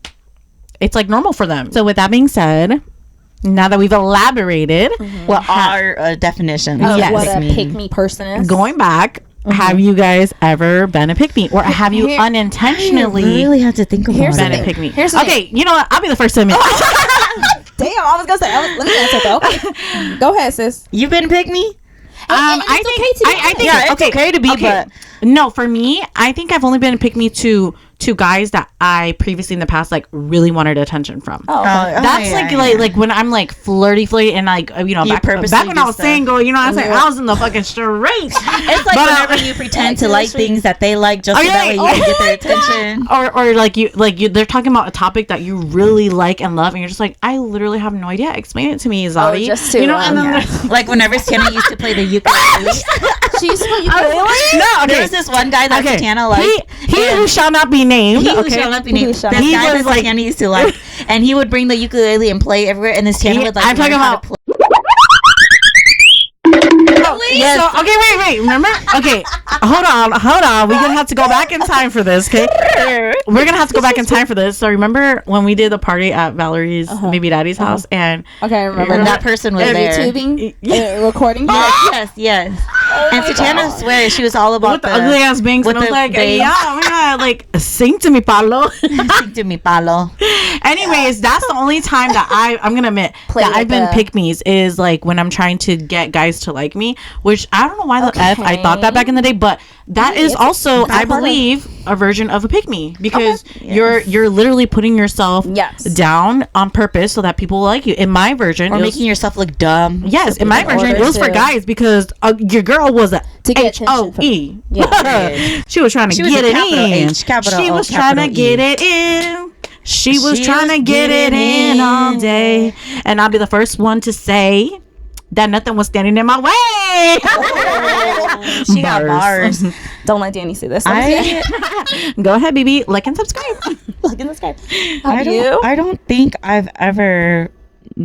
[SPEAKER 3] like normal for them. So with that being said, now that we've elaborated
[SPEAKER 1] what our definitions
[SPEAKER 2] of what a pick me person is,
[SPEAKER 3] going back, have you guys ever been a pick me, or have you unintentionally
[SPEAKER 1] really had to think about
[SPEAKER 3] been a pick me? Okay, you know what? I'll be the first to admit.
[SPEAKER 2] Damn, I was gonna say, let me answer though. Okay. Go ahead, sis.
[SPEAKER 1] You've been pick me?
[SPEAKER 3] I
[SPEAKER 2] it's
[SPEAKER 3] think
[SPEAKER 2] okay to be
[SPEAKER 3] I think
[SPEAKER 1] Yeah, it's okay to be, but
[SPEAKER 3] no, for me, I think I've only been a pick me to guys that I previously in the past like really wanted attention from.
[SPEAKER 2] Oh, okay.
[SPEAKER 3] That's like when I'm like flirty and like back when I was single, I was like I was in the fucking straight.
[SPEAKER 1] It's like whenever you pretend to like things that they like just so that way you can get their attention.
[SPEAKER 3] Or like you they're talking about a topic that you really like and love and you're just like, I literally have no idea. Explain it to me, Zadi.
[SPEAKER 2] Just to,
[SPEAKER 3] and then
[SPEAKER 1] like whenever Sienna used to play the ukulele.
[SPEAKER 2] She used to play ukulele?
[SPEAKER 3] No,
[SPEAKER 1] There was this one guy that Sienna liked.
[SPEAKER 3] He who shall not be named.
[SPEAKER 1] He who shall not be named. This guy
[SPEAKER 3] He
[SPEAKER 1] that
[SPEAKER 3] was like-
[SPEAKER 1] Sienna used to like, and he would bring the ukulele and play everywhere, and then Sienna would like.
[SPEAKER 3] I'm talking
[SPEAKER 1] learn how
[SPEAKER 3] about-
[SPEAKER 1] to play.
[SPEAKER 3] Yes. So, okay, wait. Remember? Okay, hold on. We're gonna have to go back in time for this. Okay, we're gonna have to go back in time for this. So remember when we did the party at Valerie's baby daddy's house, and
[SPEAKER 2] Okay, I remember
[SPEAKER 1] And
[SPEAKER 2] that.
[SPEAKER 1] that person was there.
[SPEAKER 2] YouTubing, recording.
[SPEAKER 1] Yes. And Sienna swears she was all about
[SPEAKER 3] with the ugly ass bangs,
[SPEAKER 1] with
[SPEAKER 3] and I was
[SPEAKER 1] the
[SPEAKER 3] like,
[SPEAKER 1] bangs.
[SPEAKER 3] yeah, oh my god, like sing to me, Pablo.
[SPEAKER 1] Sing to me, Palo.
[SPEAKER 3] Anyways, that's the only time that I'm gonna admit
[SPEAKER 2] Play
[SPEAKER 3] that
[SPEAKER 2] like
[SPEAKER 3] I've been
[SPEAKER 2] a-
[SPEAKER 3] pick me's is like when I'm trying to get guys to like me, which I don't know why the F I thought that back in the day, but that is also, I believe, a version of a pick me because you're literally putting yourself down on purpose so that people will like you. In my version,
[SPEAKER 1] Or making yourself look dumb.
[SPEAKER 3] yes, in my
[SPEAKER 2] in
[SPEAKER 3] version, it
[SPEAKER 2] order
[SPEAKER 3] was for
[SPEAKER 2] to-
[SPEAKER 3] guys because your girl was a
[SPEAKER 2] To get attention from-
[SPEAKER 3] HOE.
[SPEAKER 2] Yeah.
[SPEAKER 3] She was trying to
[SPEAKER 1] She was
[SPEAKER 3] get
[SPEAKER 1] a
[SPEAKER 3] it
[SPEAKER 1] capital
[SPEAKER 3] in.
[SPEAKER 1] H, capital
[SPEAKER 3] She
[SPEAKER 1] O,
[SPEAKER 3] was trying to
[SPEAKER 1] capital
[SPEAKER 3] get
[SPEAKER 1] E.
[SPEAKER 3] it in. She was
[SPEAKER 1] She
[SPEAKER 3] trying to
[SPEAKER 1] was
[SPEAKER 3] get it
[SPEAKER 1] getting
[SPEAKER 3] in all
[SPEAKER 1] in.
[SPEAKER 3] day. And I'll be the first one to say that nothing was standing in my way.
[SPEAKER 1] She got bars.
[SPEAKER 2] Don't let Danny see this.
[SPEAKER 3] Go ahead, baby. Like and subscribe.
[SPEAKER 2] Look in the sky.
[SPEAKER 1] I don't think I've ever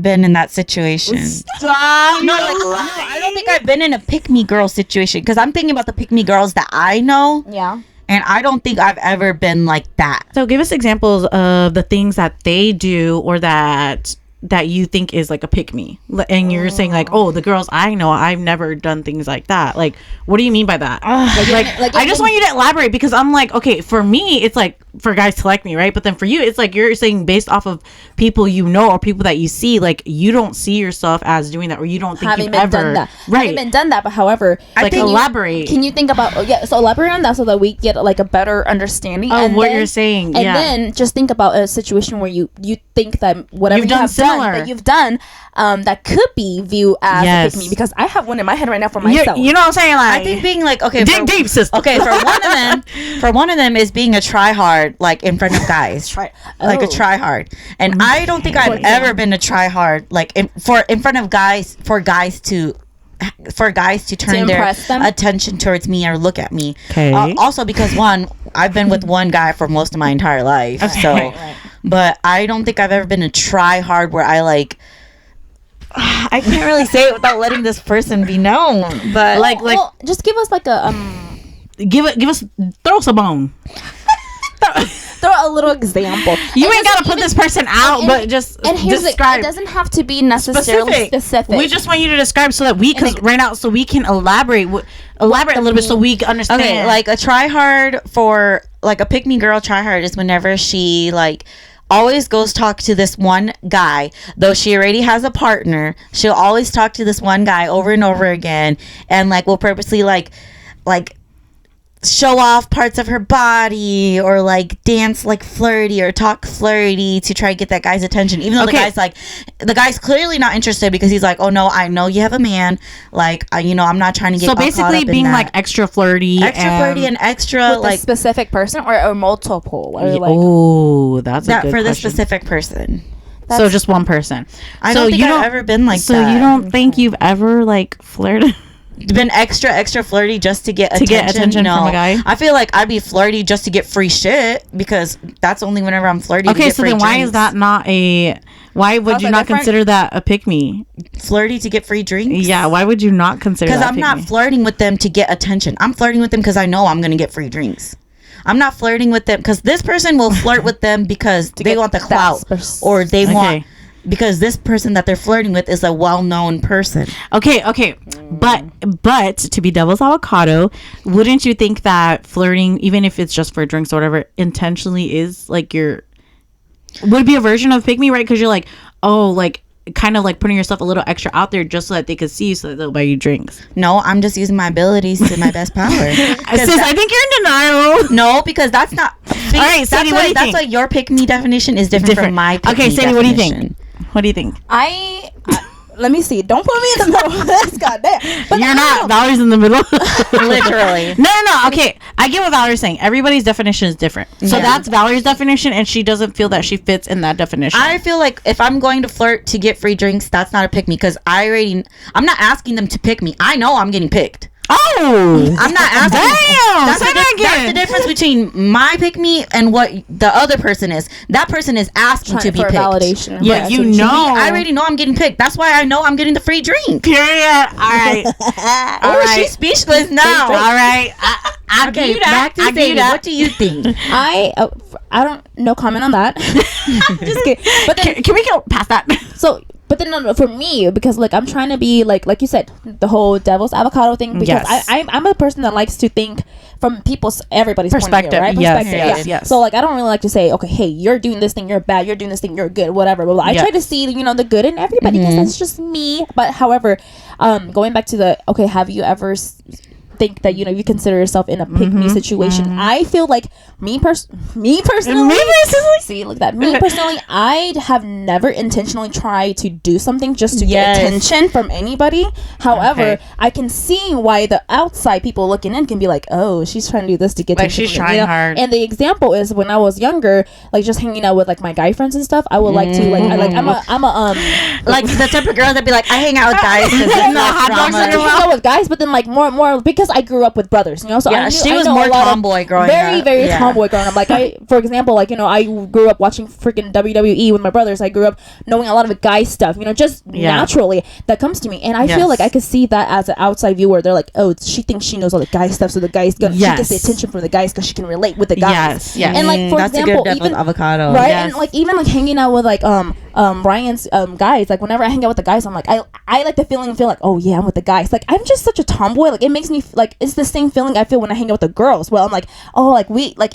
[SPEAKER 1] been in that situation.
[SPEAKER 3] Stop.
[SPEAKER 1] No, I don't think I've been in a pick me girl situation because I'm thinking about the pick me girls that I know,
[SPEAKER 2] Yeah.
[SPEAKER 1] and I don't think I've ever been like that.
[SPEAKER 3] So give us examples of the things that they do or that you think is like a pick me, and you're saying like, oh, the girls I know, I've never done things like that. Like, what do you mean by that? Like I just want you to elaborate because I'm like, okay, for me it's like for guys to like me, right? But then for you it's like you're saying based off of people you know or people that you see, like you don't see yourself as doing that, or you don't think
[SPEAKER 2] Having
[SPEAKER 3] you've
[SPEAKER 2] been
[SPEAKER 3] ever
[SPEAKER 2] done that.
[SPEAKER 3] right
[SPEAKER 2] Having been done that, but however,
[SPEAKER 3] like elaborate.
[SPEAKER 2] Can you think about so elaborate on that so that we get like a better understanding
[SPEAKER 3] of what you're saying,
[SPEAKER 2] and then just think about a situation where you think that whatever
[SPEAKER 3] You've
[SPEAKER 2] you
[SPEAKER 3] done
[SPEAKER 2] have
[SPEAKER 3] similar.
[SPEAKER 2] that you've done that could be viewed as
[SPEAKER 3] Yes.
[SPEAKER 2] a pick me, because I have one in my head right now for myself.
[SPEAKER 3] you know what I'm saying? Like
[SPEAKER 1] I think being like, okay,
[SPEAKER 3] dig deep, sister.
[SPEAKER 1] Okay, for one of them is being a try hard, like in front of guys, like a try hard, and I don't think I've ever been a try hard, like in front of guys, for guys to turn their
[SPEAKER 2] impress them?
[SPEAKER 1] attention towards me or look at me.
[SPEAKER 3] Okay.
[SPEAKER 1] Also because one, I've been with one guy for most of my entire life, so. But I don't think I've ever been a try hard where I like. I can't really say it without letting this person be known, but
[SPEAKER 2] well, just give us like a
[SPEAKER 3] give us throw some bone.
[SPEAKER 2] throw a little example.
[SPEAKER 3] You ain't gotta put this person out, but just
[SPEAKER 2] and here's
[SPEAKER 3] describe.
[SPEAKER 2] it doesn't have to be necessarily specific.
[SPEAKER 3] We just want you to describe so that so we can elaborate a little bit so we can understand.
[SPEAKER 1] okay, like a try hard for like a pick me girl try hard is whenever she like always goes talk to this one guy, though she already has a partner. She'll always talk to this one guy over and over again, and like will purposely like show off parts of her body or like dance like flirty or talk flirty to try to get that guy's attention, even though the guy's clearly not interested because he's like, oh no, I know you have a man, like I'm not trying to get
[SPEAKER 3] so
[SPEAKER 1] all caught
[SPEAKER 3] basically
[SPEAKER 1] up in
[SPEAKER 3] being
[SPEAKER 1] that.
[SPEAKER 3] like extra flirty
[SPEAKER 1] and extra
[SPEAKER 2] with
[SPEAKER 1] like
[SPEAKER 2] a specific person or multiple or like
[SPEAKER 3] oh, that's
[SPEAKER 1] that
[SPEAKER 3] a good
[SPEAKER 1] for this
[SPEAKER 3] question.
[SPEAKER 1] specific person.
[SPEAKER 3] So just one person.
[SPEAKER 1] I don't think I've ever been like
[SPEAKER 3] so
[SPEAKER 1] that.
[SPEAKER 3] you don't think you've ever like flirted?
[SPEAKER 1] Been extra flirty just to get
[SPEAKER 3] attention
[SPEAKER 1] no.
[SPEAKER 3] from a guy?
[SPEAKER 1] I feel like I'd be flirty just to get free shit because that's only whenever I'm flirty.
[SPEAKER 3] Okay,
[SPEAKER 1] to get
[SPEAKER 3] so
[SPEAKER 1] free
[SPEAKER 3] then why
[SPEAKER 1] drinks.
[SPEAKER 3] is that not why would
[SPEAKER 2] How's
[SPEAKER 3] you
[SPEAKER 2] that
[SPEAKER 3] not
[SPEAKER 2] different?
[SPEAKER 3] consider that a pick me?
[SPEAKER 1] Flirty to get free drinks?
[SPEAKER 3] Yeah, why would you not consider that?
[SPEAKER 1] Because I'm not
[SPEAKER 3] pick me?
[SPEAKER 1] flirting with them to get attention. I'm flirting with them because I know I'm going to get free drinks. I'm not flirting with them because this person will flirt with them because they want the clout or they want because this person that they're flirting with is a well-known person.
[SPEAKER 3] Okay, but to be devil's avocado, wouldn't you think that flirting, even if it's just for drinks or whatever, intentionally is like would be a version of pick me, right? Because you're like, oh, like kind of like putting yourself a little extra out there just so that they could see you, so that they'll buy you drinks?
[SPEAKER 1] No, I'm just using my abilities to my best power.
[SPEAKER 3] Sis, I think you're in denial.
[SPEAKER 1] No, because that's not. See,
[SPEAKER 3] All right, Sadie, what do you
[SPEAKER 1] that's
[SPEAKER 3] think?
[SPEAKER 1] why your pick me definition is different from my pick
[SPEAKER 3] Okay,
[SPEAKER 1] me
[SPEAKER 3] Sadie, what do you
[SPEAKER 1] definition.
[SPEAKER 3] think? What do you think?
[SPEAKER 2] Let me see. Don't put me in the middle of this. Goddamn. But
[SPEAKER 3] You're not. Valerie's in the middle.
[SPEAKER 1] Literally.
[SPEAKER 3] No. Okay, I get what Valerie's saying. Everybody's definition is different. So that's Valerie's definition, and she doesn't feel that she fits in that definition.
[SPEAKER 1] I feel like if I'm going to flirt to get free drinks, that's not a pick me, because I'm not asking them to pick me. I know I'm getting picked.
[SPEAKER 3] Oh,
[SPEAKER 1] I'm not asking.
[SPEAKER 3] Damn,
[SPEAKER 1] That's the difference between my pick me and what the other person is. That person is asking to be
[SPEAKER 2] for
[SPEAKER 1] picked.
[SPEAKER 2] validation.
[SPEAKER 3] Yeah, you
[SPEAKER 1] Me,
[SPEAKER 3] know.
[SPEAKER 1] I already know I'm getting picked. That's why I know I'm getting the free drink.
[SPEAKER 3] Period. All right. All right.
[SPEAKER 1] She's speechless now.
[SPEAKER 3] All right. I
[SPEAKER 1] Okay,
[SPEAKER 3] give you that.
[SPEAKER 1] back to
[SPEAKER 3] I give
[SPEAKER 1] Sadie.
[SPEAKER 3] you that.
[SPEAKER 1] What do you think?
[SPEAKER 2] I don't. No comment on that. Just kidding. But then,
[SPEAKER 3] Can we go past that?
[SPEAKER 2] so. But then no, for me, because like I'm trying to be like you said, the whole devil's avocado thing, because
[SPEAKER 3] Yes.
[SPEAKER 2] I'm a person that likes to think from everybody's
[SPEAKER 3] Perspective,
[SPEAKER 2] point of view,
[SPEAKER 3] yes,
[SPEAKER 2] right?
[SPEAKER 3] yes, yes.
[SPEAKER 2] So like I don't really like to say, okay, hey, you're doing this thing, you're bad, you're doing this thing, you're good, whatever. But I
[SPEAKER 3] Yes.
[SPEAKER 2] try to see the good in everybody, because that's just me. But however, going back to have you ever think that you consider yourself in a pick me situation? I feel like me personally see, look at that. Me personally, I have never intentionally tried to do something just to get attention from anybody. However, I can see why the outside people looking in can be like, oh, she's trying to do this to get
[SPEAKER 3] Like
[SPEAKER 2] attention
[SPEAKER 3] she's
[SPEAKER 2] from me,
[SPEAKER 3] trying hard.
[SPEAKER 2] And the example is when I was younger, like just hanging out with like my guy friends and stuff, I would like to I'm a
[SPEAKER 1] Like the type of girl that be like, I hang out with guys because it's not
[SPEAKER 2] hot dogs
[SPEAKER 1] drama.
[SPEAKER 2] and hang out with guys, but then like more because I grew up with brothers, so
[SPEAKER 1] Yeah, she was
[SPEAKER 2] know
[SPEAKER 1] more
[SPEAKER 2] a lot of-
[SPEAKER 1] tomboy growing
[SPEAKER 2] very
[SPEAKER 1] up.
[SPEAKER 2] very
[SPEAKER 1] Yeah.
[SPEAKER 2] tomboy growing up. Like for example, like I grew up watching freaking WWE with my brothers. I grew up knowing a lot of guy stuff, just naturally that comes to me, and I feel like I could see that as an outside viewer. They're like, oh, she thinks she knows all the guy stuff, so the guys she gets the attention from the guys because she can relate with the guys.
[SPEAKER 3] Yes.
[SPEAKER 2] And like for
[SPEAKER 1] That's
[SPEAKER 2] example,
[SPEAKER 1] a good
[SPEAKER 2] even
[SPEAKER 1] avocado.
[SPEAKER 2] right,
[SPEAKER 3] Yes.
[SPEAKER 2] and like even like hanging out with like Ryan's guys, like whenever I hang out with the guys, I'm like I like the feel like, oh yeah, I'm with the guys. Like I'm just such a tomboy. Like it makes me like it's the same feeling I feel when I hang out with the girls. Well, I'm like, oh, like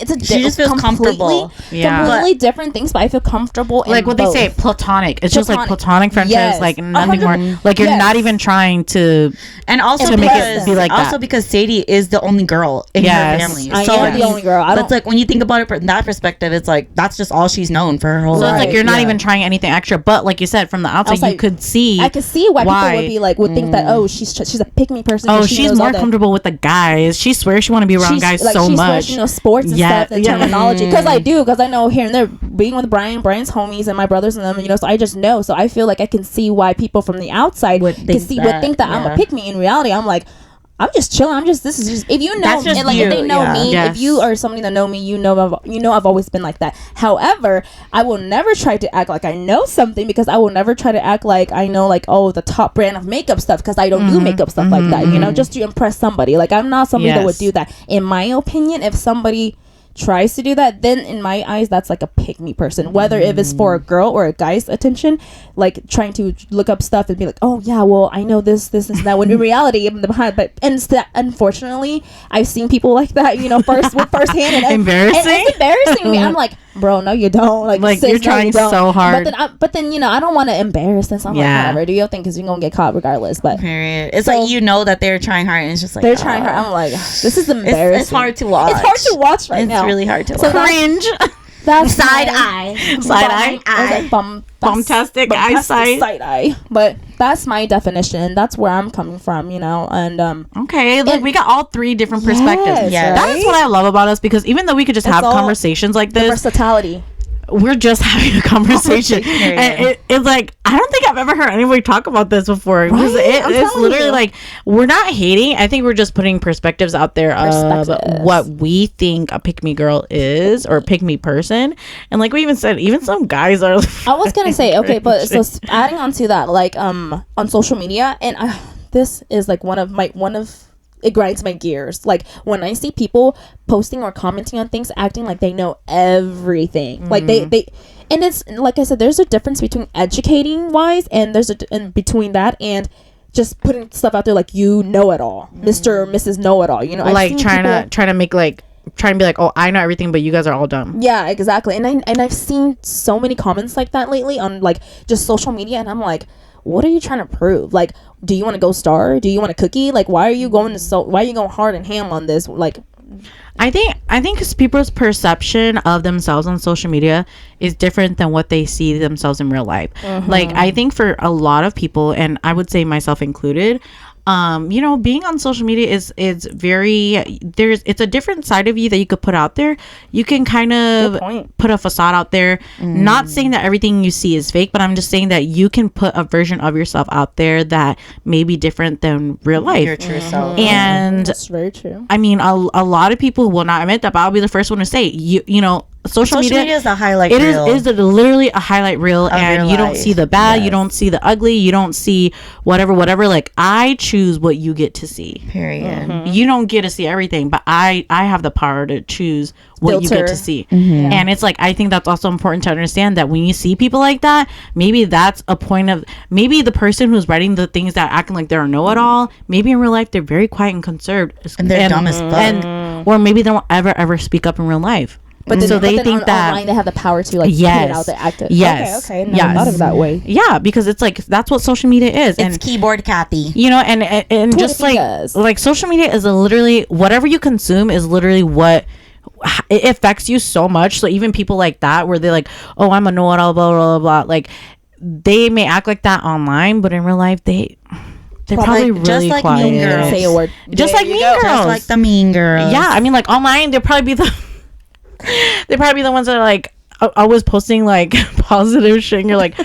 [SPEAKER 2] it's a
[SPEAKER 1] She just feels comfortable.
[SPEAKER 2] completely different things, but I feel comfortable.
[SPEAKER 3] Like
[SPEAKER 2] in
[SPEAKER 3] what
[SPEAKER 2] both.
[SPEAKER 3] they say, platonic. It's just like platonic friendships,
[SPEAKER 2] Yes.
[SPEAKER 3] like nothing more.
[SPEAKER 2] 100%.
[SPEAKER 3] Like you're
[SPEAKER 2] Yes.
[SPEAKER 3] not even trying to.
[SPEAKER 1] And also
[SPEAKER 3] To make
[SPEAKER 1] because,
[SPEAKER 3] it be like that.
[SPEAKER 1] because Sadie is the only girl in
[SPEAKER 3] Yes.
[SPEAKER 1] her family.
[SPEAKER 2] I
[SPEAKER 1] So
[SPEAKER 2] am the only girl.
[SPEAKER 1] That's like when you think about it from that perspective, it's like that's just all she's known for her whole
[SPEAKER 3] So
[SPEAKER 1] life.
[SPEAKER 3] it's like you're not
[SPEAKER 1] Yeah.
[SPEAKER 3] even trying anything extra. But like you said, from the outside, you could see.
[SPEAKER 2] I could see why people would be like would think that she's a pick me person.
[SPEAKER 3] Oh,
[SPEAKER 2] because she
[SPEAKER 3] she's
[SPEAKER 2] knows all
[SPEAKER 3] more
[SPEAKER 2] the-
[SPEAKER 3] comfortable with the guys. She swears she want to be around guys
[SPEAKER 2] like,
[SPEAKER 3] so
[SPEAKER 2] she
[SPEAKER 3] much.
[SPEAKER 2] Swears she knows sports and
[SPEAKER 3] Yeah,
[SPEAKER 2] stuff and
[SPEAKER 3] yeah.
[SPEAKER 2] terminology, because I know here and there, being with Brian's homies and my brothers and them, so I just know. So I feel like I can see why people from the outside would think that I'm a pick me. In reality, I'm like, I'm just chilling. This is just, if you know
[SPEAKER 1] That's just
[SPEAKER 2] me, like
[SPEAKER 1] you,
[SPEAKER 2] if they know
[SPEAKER 1] yeah.
[SPEAKER 2] me,
[SPEAKER 3] Yes.
[SPEAKER 2] if you are somebody that know me, I've always been like that. However, I will never try to act like I know something, because I will never try to act like I know like the top brand of makeup stuff, because I don't do makeup stuff like that, just to impress somebody. Like I'm not somebody that would
[SPEAKER 3] Yes.
[SPEAKER 2] do that. In my opinion, if somebody tries to do that, then in my eyes that's like a pick me person, whether if it's for a girl or a guy's attention, like trying to look up stuff and be like, oh yeah, well I know this and that, when in reality I'm behind. But unfortunately I've seen people like that, firsthand, and
[SPEAKER 3] Embarrassing?
[SPEAKER 2] and it's embarrassing to me. I'm like, bro, no you don't, like
[SPEAKER 3] Like,
[SPEAKER 2] sis,
[SPEAKER 3] you're
[SPEAKER 2] no,
[SPEAKER 3] trying
[SPEAKER 2] you don't.
[SPEAKER 3] so hard.
[SPEAKER 2] but then I don't want to embarrass them, so I'm
[SPEAKER 3] Yeah.
[SPEAKER 2] like, whatever, do your thing, because you're gonna get caught regardless. But
[SPEAKER 1] Period. It's
[SPEAKER 2] So-
[SPEAKER 1] like that they're trying hard, and it's just like
[SPEAKER 2] they're trying hard. I'm like, this is embarrassing.
[SPEAKER 1] It's hard to watch.
[SPEAKER 2] It's hard to watch right
[SPEAKER 1] It's
[SPEAKER 2] now.
[SPEAKER 1] really hard to
[SPEAKER 2] So
[SPEAKER 1] watch.
[SPEAKER 3] Cringe.
[SPEAKER 2] That's
[SPEAKER 1] Side
[SPEAKER 2] my-
[SPEAKER 1] eye.
[SPEAKER 3] Side eye.
[SPEAKER 2] I was like,
[SPEAKER 3] Bombastic eyesight.
[SPEAKER 2] side eye. But that's my definition. That's where I'm coming from, and
[SPEAKER 3] Okay, look, we got all three different
[SPEAKER 2] Yes,
[SPEAKER 3] perspectives.
[SPEAKER 1] Yeah.
[SPEAKER 3] That's
[SPEAKER 2] right?
[SPEAKER 3] what I love about us, because even though we could just have
[SPEAKER 2] all
[SPEAKER 3] conversations like
[SPEAKER 2] the
[SPEAKER 3] this,
[SPEAKER 2] versatility.
[SPEAKER 3] we're just having a conversation.
[SPEAKER 1] Period.
[SPEAKER 3] And it's like, I don't think I've ever heard anybody talk about this before. Because
[SPEAKER 2] Right? I'm
[SPEAKER 3] it's
[SPEAKER 2] telling
[SPEAKER 3] literally
[SPEAKER 2] you.
[SPEAKER 3] like, we're not hating. I think we're just putting perspectives out there of
[SPEAKER 2] Perspectives.
[SPEAKER 3] what we think a pick me girl is, or a pick me person. And like we even said, even some guys are.
[SPEAKER 2] I was gonna say, okay, but so adding on to that, like on social media, and this is like one of it grinds my gears. Like when I see people posting or commenting on things, acting like they know everything, like they and it's like I said, there's a difference between educating wise, and there's and between that and just putting stuff out there like you know it all, Mr. or Mrs. Know It All.
[SPEAKER 3] like trying to make like try and be like, oh, I know everything, but you guys are all dumb.
[SPEAKER 2] Yeah, exactly. And I've seen so many comments like that lately on like just social media, and I'm like, what are you trying to prove? Like, do you want to go star? Do you want a cookie? Like, why are you going hard and ham on this? Like,
[SPEAKER 3] I think because people's perception of themselves on social media is different than what they see themselves in real life. Like, I think for a lot of people, and I would say myself included, you know, being on social media is very, it's a different side of you that you could put out there. You can kind of put a facade out there, not saying that everything you see is fake, but I'm just saying that you can put a version of yourself out there that may be different than real life,
[SPEAKER 1] your true self.
[SPEAKER 3] and
[SPEAKER 2] that's very true.
[SPEAKER 3] I mean, a lot of people will not admit that, but I'll be the first one to say, you know, social media
[SPEAKER 1] is a highlight
[SPEAKER 3] it
[SPEAKER 1] reel.
[SPEAKER 3] is literally a highlight reel, and you don't see the bad, you don't see the ugly, you don't see whatever. Like, I choose what you get to see,
[SPEAKER 1] period.
[SPEAKER 3] You don't get to see everything, but I have the power to choose what you get to see. And it's like, I think that's also important to understand that when you see people like that, maybe that's a point of, maybe the person who's writing the things that acting like they're a know-it-all, maybe in real life they're very quiet and conserved,
[SPEAKER 1] and they're dumb as fuck,
[SPEAKER 3] or maybe they don't ever speak up in real life.
[SPEAKER 2] But then,
[SPEAKER 3] so they think that
[SPEAKER 2] online they have the power to like put it out there active.
[SPEAKER 3] Yes.
[SPEAKER 2] Okay. Never thought of it that way.
[SPEAKER 3] Yeah, because it's like, that's what social media is.
[SPEAKER 1] It's keyboard Kathy.
[SPEAKER 3] You know, and just like social media is literally, whatever you consume is literally what it affects you so much. So even people like that, where they're like, oh, I'm a know-it-all, blah blah blah, like they may act like that online, but in real life they're probably really
[SPEAKER 1] just like
[SPEAKER 3] quiet.
[SPEAKER 1] Mean Girls.
[SPEAKER 2] Say a word.
[SPEAKER 3] Just like Mean Girls.
[SPEAKER 1] Just like the Mean Girls.
[SPEAKER 3] Yeah, I mean, like online they'll probably be the ones that are like always posting like positive shit, and you're like,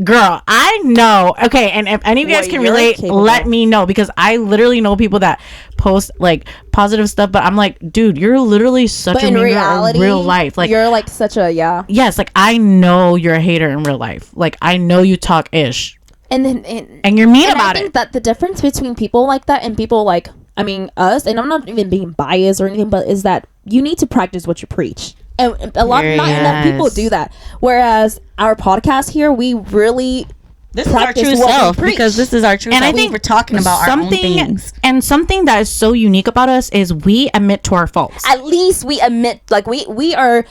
[SPEAKER 3] girl, I know. Okay, and if any of you guys can relate, let me know, because I literally know people that post like positive stuff, but I'm like, dude, you're literally such a mean girl in real life. Like,
[SPEAKER 2] you're like such a
[SPEAKER 3] yes, like I know you're a hater in real life. Like, I know you talk ish,
[SPEAKER 2] and then
[SPEAKER 3] and you're mean about
[SPEAKER 2] I think
[SPEAKER 3] it.
[SPEAKER 2] that the difference between people like that and people like, I mean, us, and I'm not even being biased or anything, but is that you need to practice what you preach. And not enough people do that. Whereas our podcast here, we really
[SPEAKER 1] this is our true self, because this is our true self.
[SPEAKER 3] I think
[SPEAKER 1] we're talking about our own things.
[SPEAKER 3] And something that is so unique about us is we admit to our faults.
[SPEAKER 2] At least we admit, like we are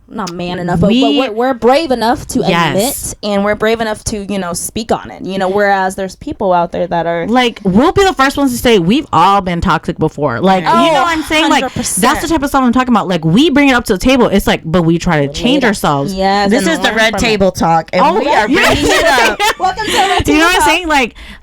[SPEAKER 2] not man enough, but we're brave enough to admit, and we're brave enough to, you know, speak on it, you know, whereas there's people out there that are
[SPEAKER 3] like, we'll be the first ones to say we've all been toxic before, like, you know what I'm saying? 100%. Like, that's the type of stuff I'm talking about. Like, we bring it up to the table, it's like, but we try to change ourselves.
[SPEAKER 2] Yeah,
[SPEAKER 1] this is the red table talk, and we are bringing it up.
[SPEAKER 2] Welcome to the red table.
[SPEAKER 3] You know what I'm saying?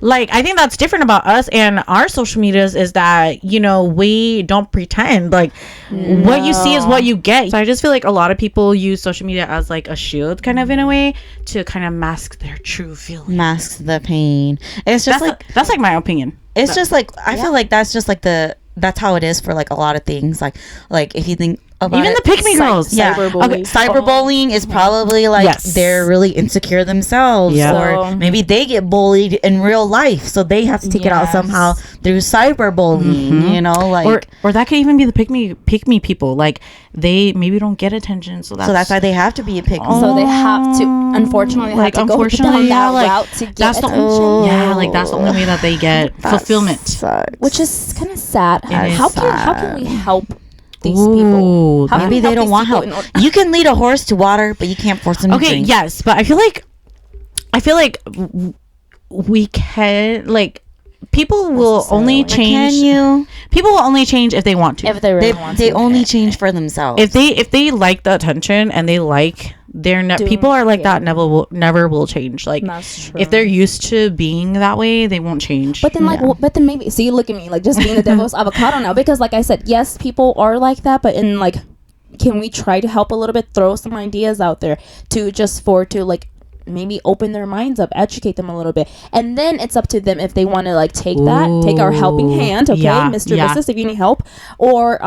[SPEAKER 3] Like I think that's different about us and our social medias, is that, you know, we don't pretend. Like, what you see is what you get. So I just feel like a lot of people use social media as like a shield, kind of, in a way, to kind of mask their true feelings,
[SPEAKER 1] mask the pain. It's just
[SPEAKER 3] that's like my opinion.
[SPEAKER 1] It's just like, I feel like that's just like that's how it is for like a lot of things. Like if you think about
[SPEAKER 3] even
[SPEAKER 1] it,
[SPEAKER 3] the pick-me girls,
[SPEAKER 2] cyberbullying.
[SPEAKER 1] Okay, cyberbullying is probably like they're really insecure themselves, or maybe they get bullied in real life, so they have to take it out somehow through cyberbullying. You know, like,
[SPEAKER 3] or that could even be the pick me people. Like, they maybe don't get attention, so that's why
[SPEAKER 1] they have to be a pick me.
[SPEAKER 2] So they have to, unfortunately, go down that route to get
[SPEAKER 3] that's
[SPEAKER 2] attention.
[SPEAKER 3] Like that's the only way that they get fulfillment,
[SPEAKER 1] sucks.
[SPEAKER 2] Which is kind of sad. How can we help these people?
[SPEAKER 1] Maybe they don't want help. You can lead a horse to water, but you can't force them to drink.
[SPEAKER 3] Yes, but I feel like we can, like, people will only change. People will only change if they want to.
[SPEAKER 2] If they really want to.
[SPEAKER 1] They only change for themselves.
[SPEAKER 3] If they like the attention and they like people are like that, never will change. Like, if they're used to being that way, they won't change.
[SPEAKER 2] But then maybe, see, look at me, like, just being the devil's avocado now, because like I said, yes, people are like that, but in like, can we try to help a little bit, throw some ideas out there to like maybe open their minds up, educate them a little bit, and then it's up to them if they want to like take our helping hand, okay, Mr. Business, if you need help, or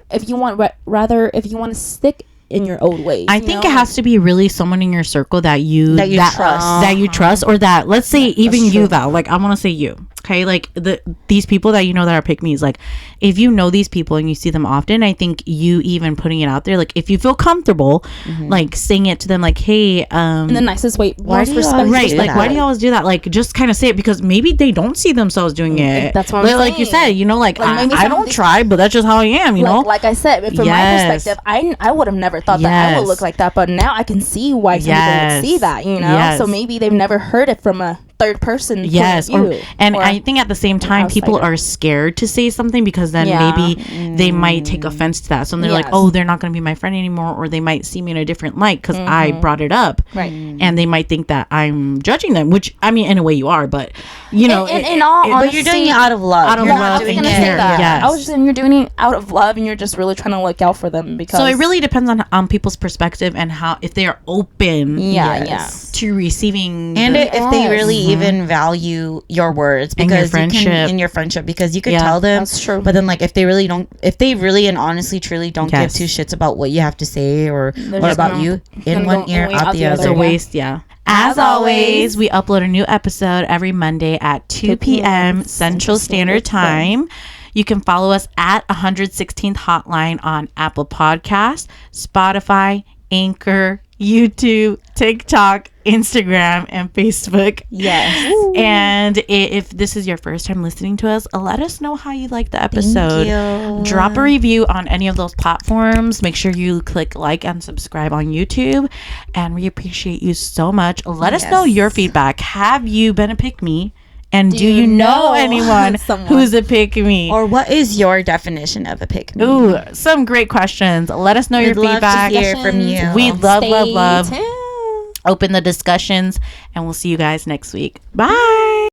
[SPEAKER 2] if you want to stick in your old ways.
[SPEAKER 3] I think it has to be really someone in your circle that you trust, or that, let's say, even you, Val, like, I want to say you. Okay, like these people that you know that are pick-me's, like if you know these people and you see them often, I think you even putting it out there, like if you feel comfortable, like saying it to them, like, hey,
[SPEAKER 2] in the nicest way,
[SPEAKER 1] why do you always
[SPEAKER 3] right,
[SPEAKER 1] do
[SPEAKER 3] like
[SPEAKER 1] that?
[SPEAKER 3] why do you always do that? Like just kind of say it, because maybe they don't see themselves doing it.
[SPEAKER 2] That's what I'm
[SPEAKER 3] like you said,
[SPEAKER 2] saying.
[SPEAKER 3] you know, like
[SPEAKER 2] maybe
[SPEAKER 3] I
[SPEAKER 2] some of
[SPEAKER 3] don't
[SPEAKER 2] these-
[SPEAKER 3] try, but that's just how I am, you know.
[SPEAKER 2] Like I said, from my perspective, I would have never thought that I would
[SPEAKER 3] Yes.
[SPEAKER 2] look like that, but now I can see why some people would see that, you know.
[SPEAKER 3] Yes.
[SPEAKER 2] So maybe they've never heard it from a third person.
[SPEAKER 3] Yes,
[SPEAKER 2] point of view,
[SPEAKER 3] and
[SPEAKER 2] or
[SPEAKER 3] I think at the same time, people
[SPEAKER 2] outsider.
[SPEAKER 3] are scared to say something, because then maybe they might take offense to that. So they're like,
[SPEAKER 2] Yes.
[SPEAKER 3] oh, they're not going to be my friend anymore, or they might see me in a different light because I brought it up,
[SPEAKER 2] Right.
[SPEAKER 3] and they might think that I'm judging them, which I mean, in a way you are, but you know,
[SPEAKER 2] in all
[SPEAKER 1] But
[SPEAKER 2] honesty,
[SPEAKER 1] you're doing it out of love.
[SPEAKER 3] out of
[SPEAKER 1] You're
[SPEAKER 3] love
[SPEAKER 1] not
[SPEAKER 2] I was
[SPEAKER 1] doing
[SPEAKER 3] and
[SPEAKER 2] gonna
[SPEAKER 1] it.
[SPEAKER 2] say
[SPEAKER 3] care.
[SPEAKER 2] that.
[SPEAKER 3] Yes.
[SPEAKER 2] I was just saying you're doing it out of love, and you're just really trying to look out for them because.
[SPEAKER 3] so it really depends on people's perspective and how, if they are open,
[SPEAKER 2] Yes.
[SPEAKER 3] to receiving
[SPEAKER 1] And
[SPEAKER 3] the-
[SPEAKER 1] if they
[SPEAKER 2] Yes.
[SPEAKER 1] really even value your words,
[SPEAKER 3] And your
[SPEAKER 1] because
[SPEAKER 3] friendship.
[SPEAKER 1] in your friendship, because you could
[SPEAKER 3] Yeah,
[SPEAKER 1] tell them,
[SPEAKER 2] that's true.
[SPEAKER 1] but then like if they really and honestly truly don't
[SPEAKER 3] Yes.
[SPEAKER 1] give two shits about what you have to say or
[SPEAKER 2] They're
[SPEAKER 1] what
[SPEAKER 2] just
[SPEAKER 1] about
[SPEAKER 2] gonna-
[SPEAKER 1] you, in
[SPEAKER 2] gonna
[SPEAKER 1] one
[SPEAKER 2] go
[SPEAKER 1] ear,
[SPEAKER 2] way
[SPEAKER 1] out the
[SPEAKER 3] it's
[SPEAKER 1] other.
[SPEAKER 3] a
[SPEAKER 2] Yeah.
[SPEAKER 3] waste. Yeah. As always, we upload a new episode every Monday at 2 p.m. Central Standard Time. You can follow us at 116th Hotline on Apple Podcasts, Spotify, Anchor, YouTube, TikTok, Instagram, and Facebook.
[SPEAKER 2] Yes.
[SPEAKER 3] And if this is your first time listening to us, let us know how you like the episode.
[SPEAKER 1] you.
[SPEAKER 3] Drop a review on any of those platforms. Make sure you click like and subscribe on YouTube. And we appreciate you so much. Let us know your feedback. Have you been a pick-me? And do you know anyone
[SPEAKER 2] someone?
[SPEAKER 3] who's a pick-me?
[SPEAKER 1] Or what is your definition of a pick me?
[SPEAKER 3] Ooh, some great questions. Let us know your
[SPEAKER 1] We'd love
[SPEAKER 3] feedback.
[SPEAKER 1] to hear from you.
[SPEAKER 3] We love
[SPEAKER 2] Stay tuned.
[SPEAKER 3] open the discussions, and we'll see you guys next week. Bye.